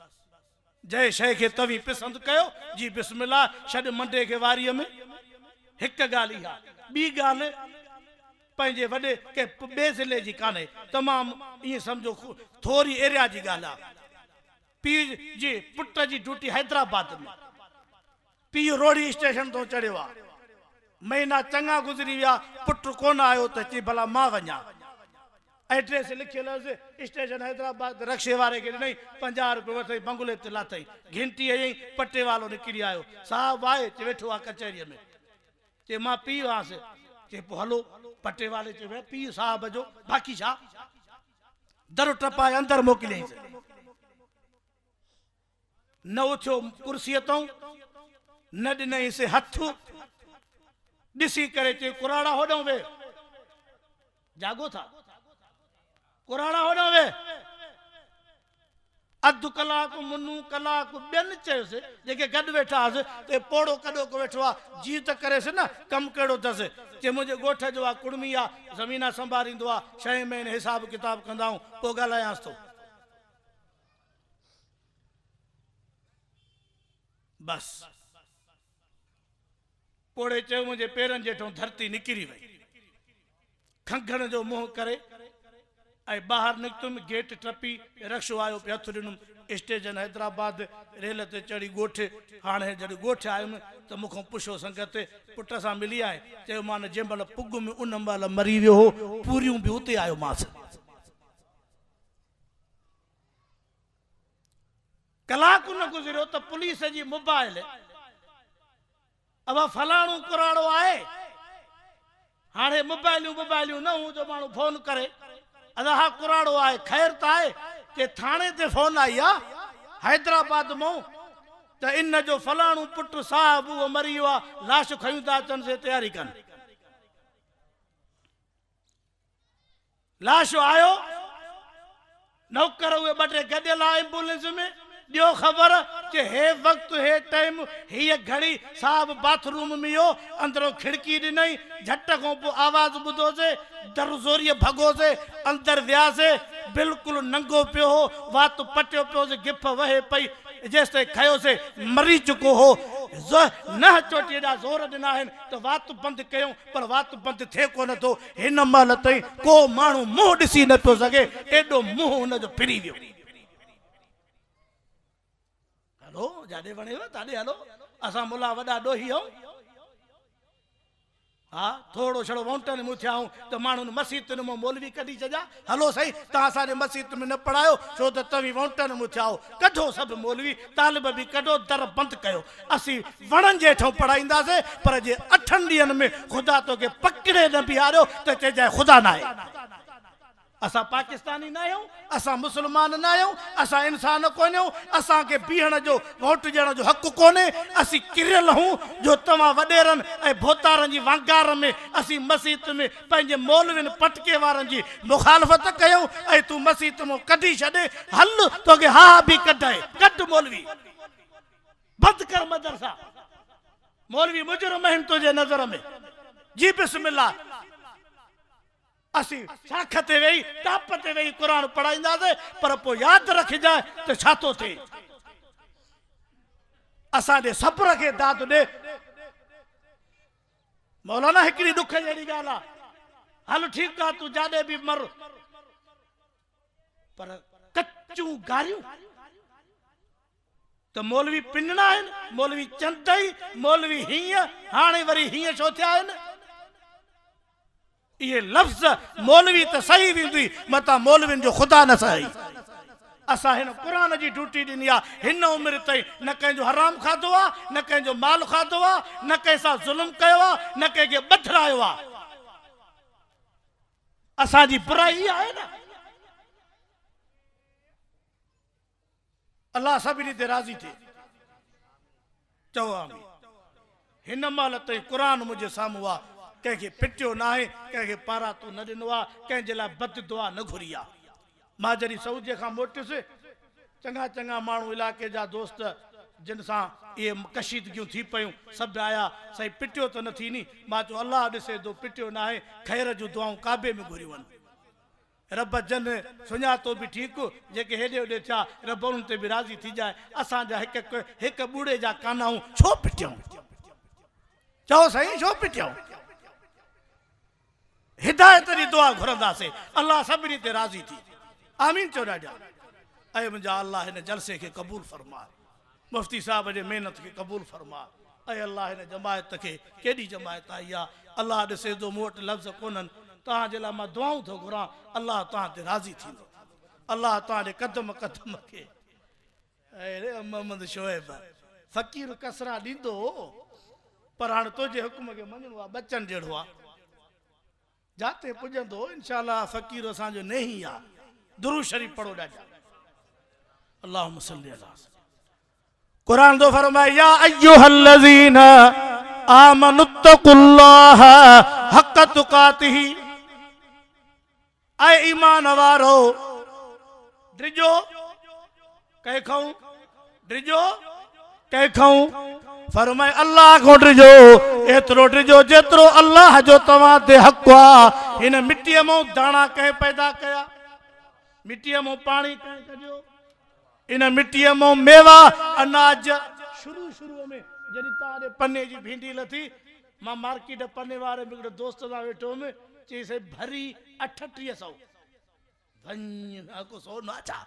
जंहिं शइ खे तव्हीं पसंदि कयो जी बिस्मिल्लाह छॾ मंडे खे वारीअ में हिकु ॻाल्हि इहा ॿी ॻाल्हि पंहिंजे वॾे के ॿिए ज़िले जी कान्हे तमामु ईअं सम्झो थोरी एरिया जी ॻाल्हि आहे पीउ जी पुट जी ड्यूटी हैदराबाद में पीउ रोड़ी स्टेशन तो चढ़ियो आहे महीना चङा गुज़री विया पुट कोन आयो त चई भला मां वञा एड्रेस लिखियल हुअसि स्टेशन हैदराबाद रक्शे वारे खे ॾिनई 50 रुपए वठई बंगुले ते लाथई घंटी हयई पटे वालो निकिरी आयो साहब आहे चई वेठो आहे कचहरीअ में चई मां पीउ हुआसि चई पोइ हलो पटे वाले चयो पीउ साहब जो बाक़ी छा दर टपाए अंदरि मोकिलियईंसि न उथियो कुर्सीअ तां न ॾिनईंसि हथु ॾिसी करे चई कुराड़ा होॾो वे जागो था कुराड़ा होॾो वे अधु कलाक मुनू कलाक ॿियनि चयोसि जेके गॾु वेठा हुआसि ते पोड़ो कॾो को वेठो आहे जी त करेसि न कमु कहिड़ो अथसि चई मुंहिंजे ॻोठ जो आहे कुड़मी आहे ज़मीना संभालींदो आहे 6 महीने हिसाब किताब कंदा आहियूं पोइ ॻाल्हायांसि थो बसि पोड़े चयो मुंहिंजे पेरनि जेठो धरती निकिरी वई खंघण जो मुंहुं करे ऐं ॿाहिरि निकितुमि गेट टपी रक्षो आयो पियो हथु ॾिनुमि स्टेशन हैदराबाद रेल ते चढ़ी ॻोठ हाणे जॾहिं ॻोठ आयुमि त मूंखां पुछो संगत पुट सां मिली आहे चयो मां जंहिं महिल पुग में उन महिल मरी वियो हो पूरियूं बि उते आयोमांसि कलाकु न गुज़रियो त पुलिस जी मोबाइल अब फलाणो कुराड़ो आहे हाणे मोबाइलियूं न हूं जो माण्हू फोन करे अदा हा कुराड़ो आहे ख़ैर त आहे कि थाणे ते फोन आई आहे हैदराबाद मां त इन जो फलाणो पुट साहब उहो मरी वियो आहे लाश खयूं था अचनि से तयारी कनि लाश आयो नौकर उहे 2 टे गॾियल आहे एम्बुलेंस में ॾियो ख़बर कि हे वक़्तु हे टाइम हीअ घड़ी साहब बाथरूम में हो अंदरों खिड़की ॾिनई झट खां पोइ आवाज़ ॿुधोसीं दर ज़ोरीअ भॻोसीं अंदरि वियासीं बिल्कुलु नंगो पियो हो वात पटियो पियोसीं गिफ वहे पई जेसिताईं खयोसीं मरी चुको हो न चोटी एॾा ज़ोर ॾिना आहिनि त वात बंदि कयूं पर वात बंदि थिए कोन थो हिन महिल ताईं को माण्हू मुंहुं ॾिसी न पियो सघे एॾो मुंहुं हुनजो फिरी वियो हलो जाॾे वणेव ताॾे हलो असां मुला वॾा ॾोही आहियूं हा थोरो छड़ो वाउंटन में थिया आहियूं त माण्हुनि मस्जिद में मौलवी कढी छॾिया हलो सही तव्हां असांजे मस्जिद में न पढ़ायो छो त तव्हीं वाउंटन में थिया आहियो कढो सभु मौलवी तालिब बि कढो दर बंदि कयो असीं वणनि जे हेठां पढ़ाईंदासीं पर जे 8 ॾींहंनि में ख़ुदा तोखे पकिड़े न बीहारियो त चइजांइ ख़ुदा न आहे असां पाकिस्तानी न आहियूं असां मुस्लमान न आहियूं असां इंसान कोन आहियूं असांखे बीहण जो वोट ॾियण जो हक़ कोन्हे असीं किरियल हूं जो तव्हां वॾेरनि ऐं भोतारनि जी वांगार में असीं मस्जिद में पंहिंजे मौलवियुनि पटके वारनि जी मुखालफ़त कयूं ऐं तूं मस्जिद मां कढी छॾे हल तोखे हा बि कढाए कढ मौलवी बंदि कर मदरसा मौलवी मुजरिम आहिनि तुंहिंजे नज़र में जी बिस्मिल्लाह असी शाख ते वेही टाप ते वेही कुरान पढ़ाईंदासीं पर पोइ यादि रखिजाए त छा थो थिए असांजे सब्र खे दाद ॾे मौलाना हिकिड़ी ॾुख जहिड़ी ॻाल्हि आहे हल ठीकु आहे तूं जाॾे बि मर पर कचूं गारियूं त मौलवी पिनणा आहिनि मौलवी चंदई मौलवी हीअं हाणे वरी हीअं छो थिया आहिनि ये लफ्ज़ मौलवी त सही वेंदी मता मौलवियुनि जो ख़ुदा न सही असां हिन क़ुरान जी ड्यूटी ॾिनी आहे हिन उमिरि ताईं न कंहिंजो हराम खाधो आहे न कंहिंजो माल खाधो आहे न कंहिं सां ज़ुल्म कयो आहे न कंहिंखे ॿधरायो आहे असांजी बुराई आहे न। अल्लाह सभिनी ते राज़ी थिए। चओ आमीन। हिन महिल ताईं क़ुरान मुंहिंजे साम्हूं आहे, कंहिंखे पिटियो न आहे, कंहिंखे पारातो न ॾिनो आहे, कंहिंजे लाइ बद दुआ न घुरी आहे। मां जॾहिं सऊदीअ खां मोटियुसि, चङा चङा माण्हू इलाइक़े जा दोस्त जिन सां इहे कशीदगियूं थी पयूं सभु आया, साईं पिटियो त न थी नी। मां चयो अल्लाह ॾिसे थो पिटियो न आहे, ख़ैर जूं दुआऊं काबे में घुरी वञनि। रब जन सुञातो बि ठीकु, जेके हेॾे होॾे थिया रब उन्हनि ते बि राज़ी थी जाए। असांजा हिकु बूढ़े जा कानाऊं छो पिटियूं? चओ साईं छो पिटियूं? हिदायत जी दुआ घुरंदासीं, अल्लाह सभिनी ते राज़ी थी। आमीन चओ ॾाढा। ऐं मुंहिंजा अल्लाह हिन जलसे खे क़बूल फरमा, मुफ्ती साहब जे महिनत खे क़बूल फरमा। ऐं अल्लाह हिन जमायत खे, केॾी जमायत आई आहे, अल्लाह ॾिसे थो मूं वटि लफ़्ज़ कोन्हनि, तव्हांजे लाइ मां दुआऊं थो घुरां, अल्लाह तव्हां ते राज़ी थींदो। अल्लाह तव्हांजे कदम कदम खे मोहम्मद शोएब फ़कीर कसरा ॾींदो, पर हाणे तुंहिंजे हुकुम खे मञिणो आहे, बचन जहिड़ो आहे। जाते पुॼंदो इंशाअल्लाह फ़कीर असांजो नेही आहे। दुरूद शरीफ़ पढ़ो ॾाढा। अल्लाहुम्मा सल्ली अला। कुरान तो फरमाए या अय्युहल्लज़ीन आमनुत्तकुल्लाह हक़ तुकातिही। ऐ ईमान वारो ड्रिजो कंहिंखां, ड्रिजो कंहिंखां? फरमाए अल्लाह को ड्रिजो, एतिरो ड्रिजो जेतिरो अल्लाह जो तव्हां ते हक़ आहे। हिन मिटीअ मां दाणा कंहिं पैदा कया, मिटीअ मां पाणी कंहिं कढियो, इन मिटीअ मां मेवा अनाज। शुरू में जॾहिं तव्हांजे पने जी भिंडी लथी, मां मार्केट पने वारे हिकिड़े दोस्त सां वेठो हुउमि, चई भरी 3800 को 100 न अचा।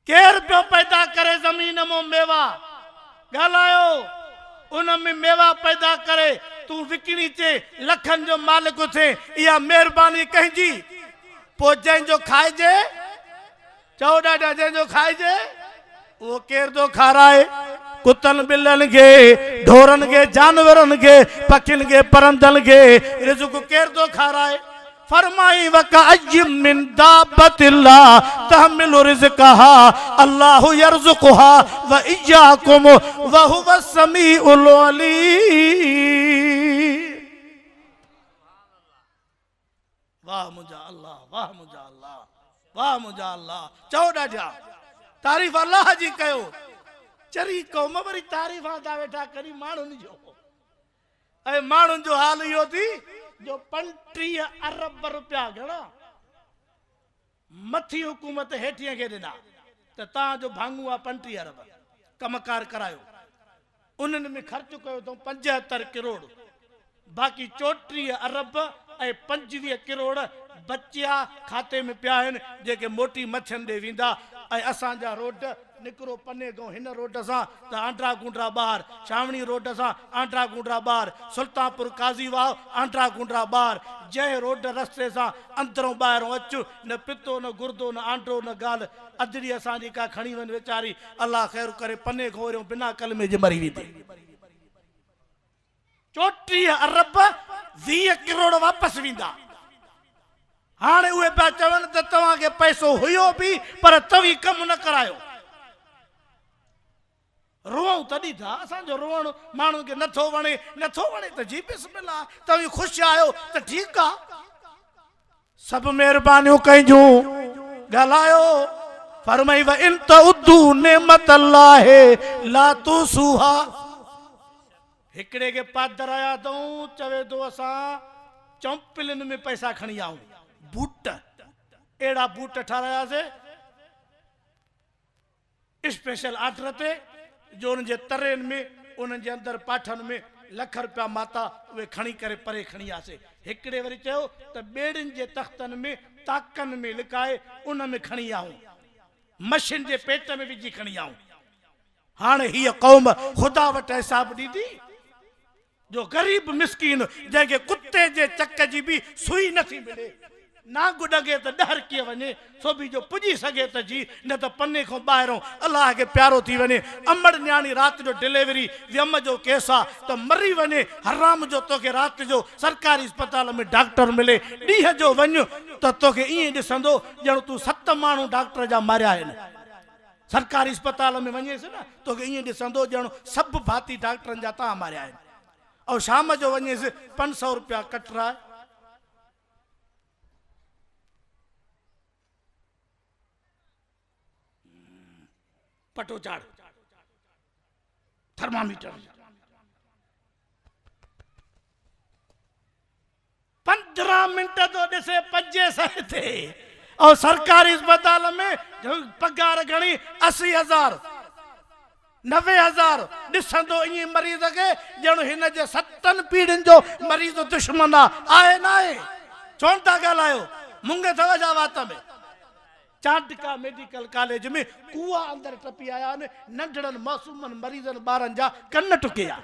केरु पियो पैदा करे ज़मीन मां मेवा? ॻाल्हायो, उन में मेवा पैदा करे तूं विकिणी चे लखनि जो मालिक थे, इहा महिरबानी कंहिंजी? पोइ जंहिंजो खाइजे, चओ ॾाढा, जंहिंजो खाइजे उहो केरु थो खाराए? कुतनि ॿिलनि खे, ढोरनि खे, जानवरनि खे, पखियुनि खे, परंदनि खे रिज़्क़ केरु थो खाराए? फरमाई वकअय्यिम मिन दाब्बतिल्लाह तहमिलु रिज़्क़हा अल्लाहु यर्ज़ुकुहा व इय्याकुम व हुवस समीउल अलीम। वाह मुंहिंजा अल्लाह, वाह मुंहिंजा अल्लाह, वाह मुंहिंजा अल्लाह। चओ ॾाढा तारीफ़ अल्लाह जी कयो। चरी क़ौम वरी तारीफ़ था वेठा करी माण्हुनि जो। ऐं माण्हुनि जो हाल इहो थी जो 35 अरब रुपया घणा मथी हुकूमत हेठियां खे ॾिना, त तव्हांजो भाङो आहे 35 अरब, कमकार करायो। उन्हनि में ख़र्च कयो अथऊं 75 करोड़, बाक़ी 34 अरब ऐं 25 करोड़ बचिया खाते में पिया आहिनि, जेके मोटी मच्छियुनि ॾे वेंदा। ऐं असांजा रोड निकिरो पने गांव, हिन रोड सां त आंड्रा गुंड्रा ॿार, छावणी रोड सां आंड्रा गुंड्रा ॿार, सुल्तानपुर काज़ी वाव आंड्रा गुंड्रा ॿार। जंहिं रोड रस्ते सां अंदरों ॿाहिरों अचु, न पितो न गुर्दो न आंड्रो न ॻाल्हि, अदड़ी असांजी का खणी वञ वीचारी, अल्लाह ख़ैर करे पने घोरियो बिना कलमे जे मरी वेंदी। 34 अरब 20 करोड़ वापसि वेंदा। हाणे उहे पिया चवनि त तव्हांखे पैसो हुयो बि पर तव्हीं कमु न करायो। रोऊं तॾहिं था, असांजो रोअण माण्हुनि खे नथो वणे, नथो वणे त जी बिस्मिल्लाह, तव्हीं ख़ुशि आहियो त ठीकु आहे। सभु महिरबानियूं कयूं, ॻाल्हायो। फरमाई व इन तउद्दू नेमतल्लाह ला तुसूहा। हिकिड़े खे पादर आया अथऊं, चवे थो असां चौंपिलनि में पैसा खणी आऊं, बूट अहिड़ा बूट ठारायासीं स्पेशल आर्डर ते, जो उनजे तरेन में, उन्हनि जे अंदरि पाठनि में लख रुपया माता उहे खणी करे परे खणी आसे। हिकिड़े वरी चयो त ॿेड़ियुनि जे तख़्तनि में ताकनि में लिकाए उन में खणी आऊं, मशीन जे पेट में विझी खणी आऊं। हाणे हीअ क़ौम ख़ुदा वटि हिसाब ॾींदी जो ग़रीब मिसकीन जंहिंखे कुते जे चक जी बि सुई नथी मिले, नागु डगे तो डहर किए वने सोभी जो पुजी सके तो जी न तो पन्ने को बाहरों अल्लाह के प्यारो थी वने अमड़ न्याणी रात जो डिलीवरी व्यम जो केसा तो मरी वने हराम जो तो के रात जो सरकारी अस्पताल में डॉक्टर मिले डीह जो वन्यो तो के ई दिसंदो जण तू 7 मानू डॉक्टर जा मारिया है सरकारी अस्पताल में वने से ना तो के ई दिसंदो जण सब भाती डॉक्टरन जा ता मारिया है और शाम जो वने से 500 रुपया कटरा पटो चाड़ थर्मामीटर 15 मिनट तो दिसे पजे सही थे और सरकारी अस्पताल में जो पगार घणी 80,000 90,000 दिसंदो इ मरीज के जण हिन जे 7 पीढ़िन जो मरीज दुश्मन आए ना आए चोन ता गलायो मुंगे थवा जा बात में चांटिका मेडिकल कॉलेज में कुआ अंदर टपी आया ने नंढड़न मासूमन मरीजन बारन जा कन्न टुकिया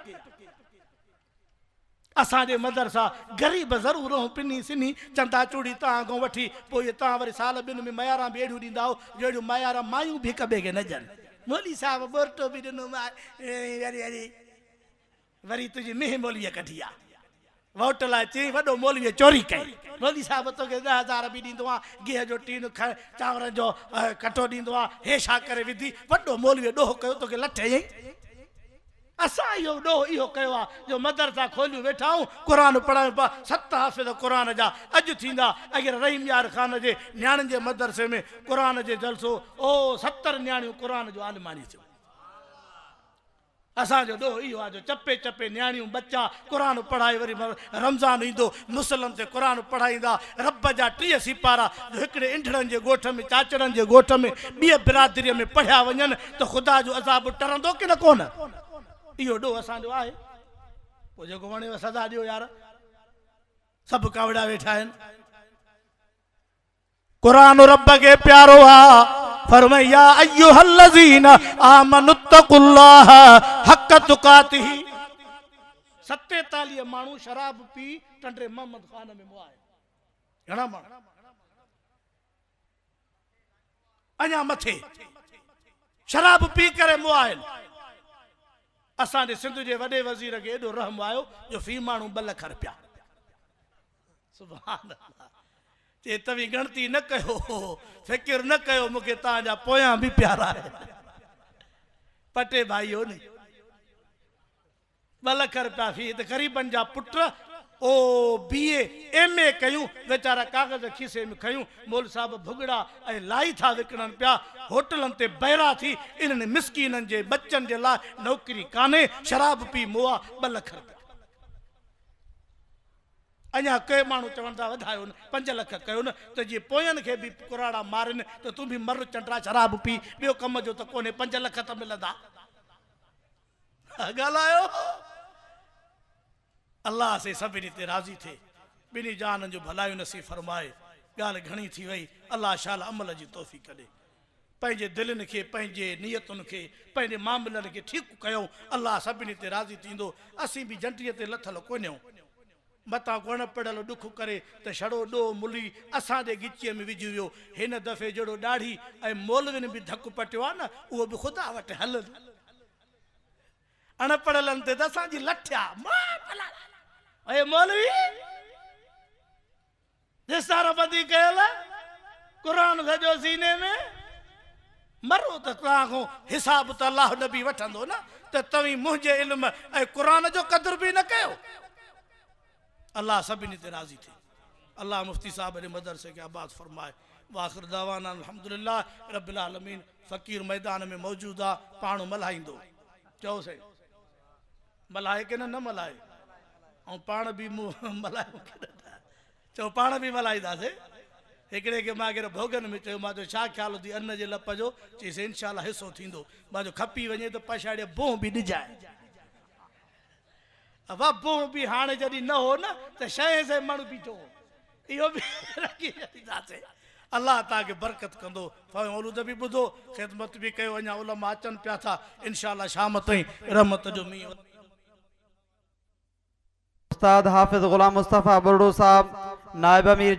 असाजे मदरसा गरीब जरूर हो पिनी सिनी चंदा चूड़ी ता गो वठी पोए ता वरी साल बिन में मयारा बेड़ू दींदा हो जेड़ू मयारा मायू भी कबे के नजर मोली साहब बोरटो भी दिनो वरी तुझी मेह मोली कठिया वोट ला ची वडो मौलवी चोरी कई मौलवी साहब तो के 10,000 भी दींदो आ गे जो टीन चावर जो कटो दींदो आ हेशा करे विधि वडो मौलवी डोह कयो तो के लठे असा यो डोह इहो कयो आ जो मदरसा खोलियो वेठा हूं कुरान पढ़ायो पा 7 हाफिज कुरान जा अज थींदा अगर रहीम यार खान जे न्याणन जे मदरसे में कुरान जे जलसो ओ 70 न्याणियों कुरान जो आलमानी छो असा जो डो इहो आ जो चपे चपे न्याणियों बच्चा कुरान पढ़ाई वरी रमजान इंदो मुसलम से कुरान पढ़ाईंदा रब जा 3 सिपारा जो एकड़े इंढड़न जे गोठ में चाचड़न जे गोठ में बी बिरादरी में पढ़या वञन तो खुदा जो अज़ाब टरंदो कि न कोन इहो डो असा जो आहे ओ जो वणे सदा दियो यार सब कावड़ा वेठा आहिनि कुरान रब के प्यारो आ फरमाया अय्युहल्लज़ीना आमनुत्तकुल्लाह हक़ तुकातिही 47 मानू शराब पी टंडरे मोहम्मद खान में मुआ है घणा माण्हू अञा मथे शराब पी करे मुआ है असां जे सिंध जे वॾे वज़ीर के एॾो रहम आयो जो फी माण्हू 2 लख रुपया सुभान अल्लाह चे तवी गणती न कयो फिक्र न कयो मुके ता जा पोया भी प्यारा है पटे भाईओ ने 2 लख रुपया फी त गरीबन जा पुट ओ बीए एमए कयूं बेचारा कागज खीसे में खयूं मोल साहब भुगड़ा ए लाई था विकणन पिया होटलन ते बहरा थी इन्हनि मिस्कीनन जे बच्चन जे ला नौकरी काने शराब पी मुआ 2 लख रुपया अञा के मानू चवन था वधायो 5 लख कयो न तो जी पोयन के भी कुराड़ा मारन तो तू भी मर चंडरा शराब पी बियो कम जो तो कोने 5 लख त मिलदा गलायो अल्लाह से सभिनी ते राजी थे बिनी जान जो भलायो नसीब फरमाए गाल घणी थी वई अल्लाह शाल अमल जी तौफीक दे पंहिंजे दिलनि खे पंहिंजे नियतुनि खे पंहिंजे मामलनि खे ठीक कयो अल्लाह सभिनी ते राजी थींदो असीं भी जंटीअ ते लथल कोन्हूं मता गुण पढ़ल दुख करे तो छड़ो डो मुली असा जे गिचीअ में विझी वियो हिन दफ़े जड़ो दाढ़ी ऐं मौलविन भी धक पटियो आहे न उहो भी खुदा वटि हल अनपढ़लन ते त असांजी लठिया ऐं मौलवी निसार बदी कयल कुरान सॼो सीने में मरो त तव्हां हिसाब त अल्लाह नबी वठंदो न त तव्हीं मुंहिंजे इल्म ऐं कुरान जो क़दुर भी न कयो अल्लाह सभिनी ते राजी थे अल्लाह मुफ्ती साहब ने मदरसे के आबाद फरमाए वाखिर दावाना अल्हम्दुलिल्लाह रब्बिल आलमीन फकीर मैदान में मौजूद आ पाण मल्हाईंदो चओ से मल्हाए के न मल्हाए ऐं पाण भी मल्हाए चओ पाण भी मल्हाईंदासीं हिकिड़े के मां अगरि भोगन में चयो मां जो छा ख़्याल थी अन्न जे लप जो चईसि इंशाअल्लाह हिसो थींदो मां जो खपी वञे त पछाड़े बोह भी ॾिजाए वबो भी हाणे जॾहिं न हो न त 6 से मण बीठो इहो भी रखी छॾींदासीं अल्लाह तव्हांखे बरकत कंदो मौलूद भी ॿुधो ख़िदमत भी कयो अञा उलमा अचनि पिया था इंशाअल्लाह शाम ताईं रहमत जो मींहुं उस्ताद हाफिज गुलाम मुस्तफ़ा बुर्डो साहब नायब अमीर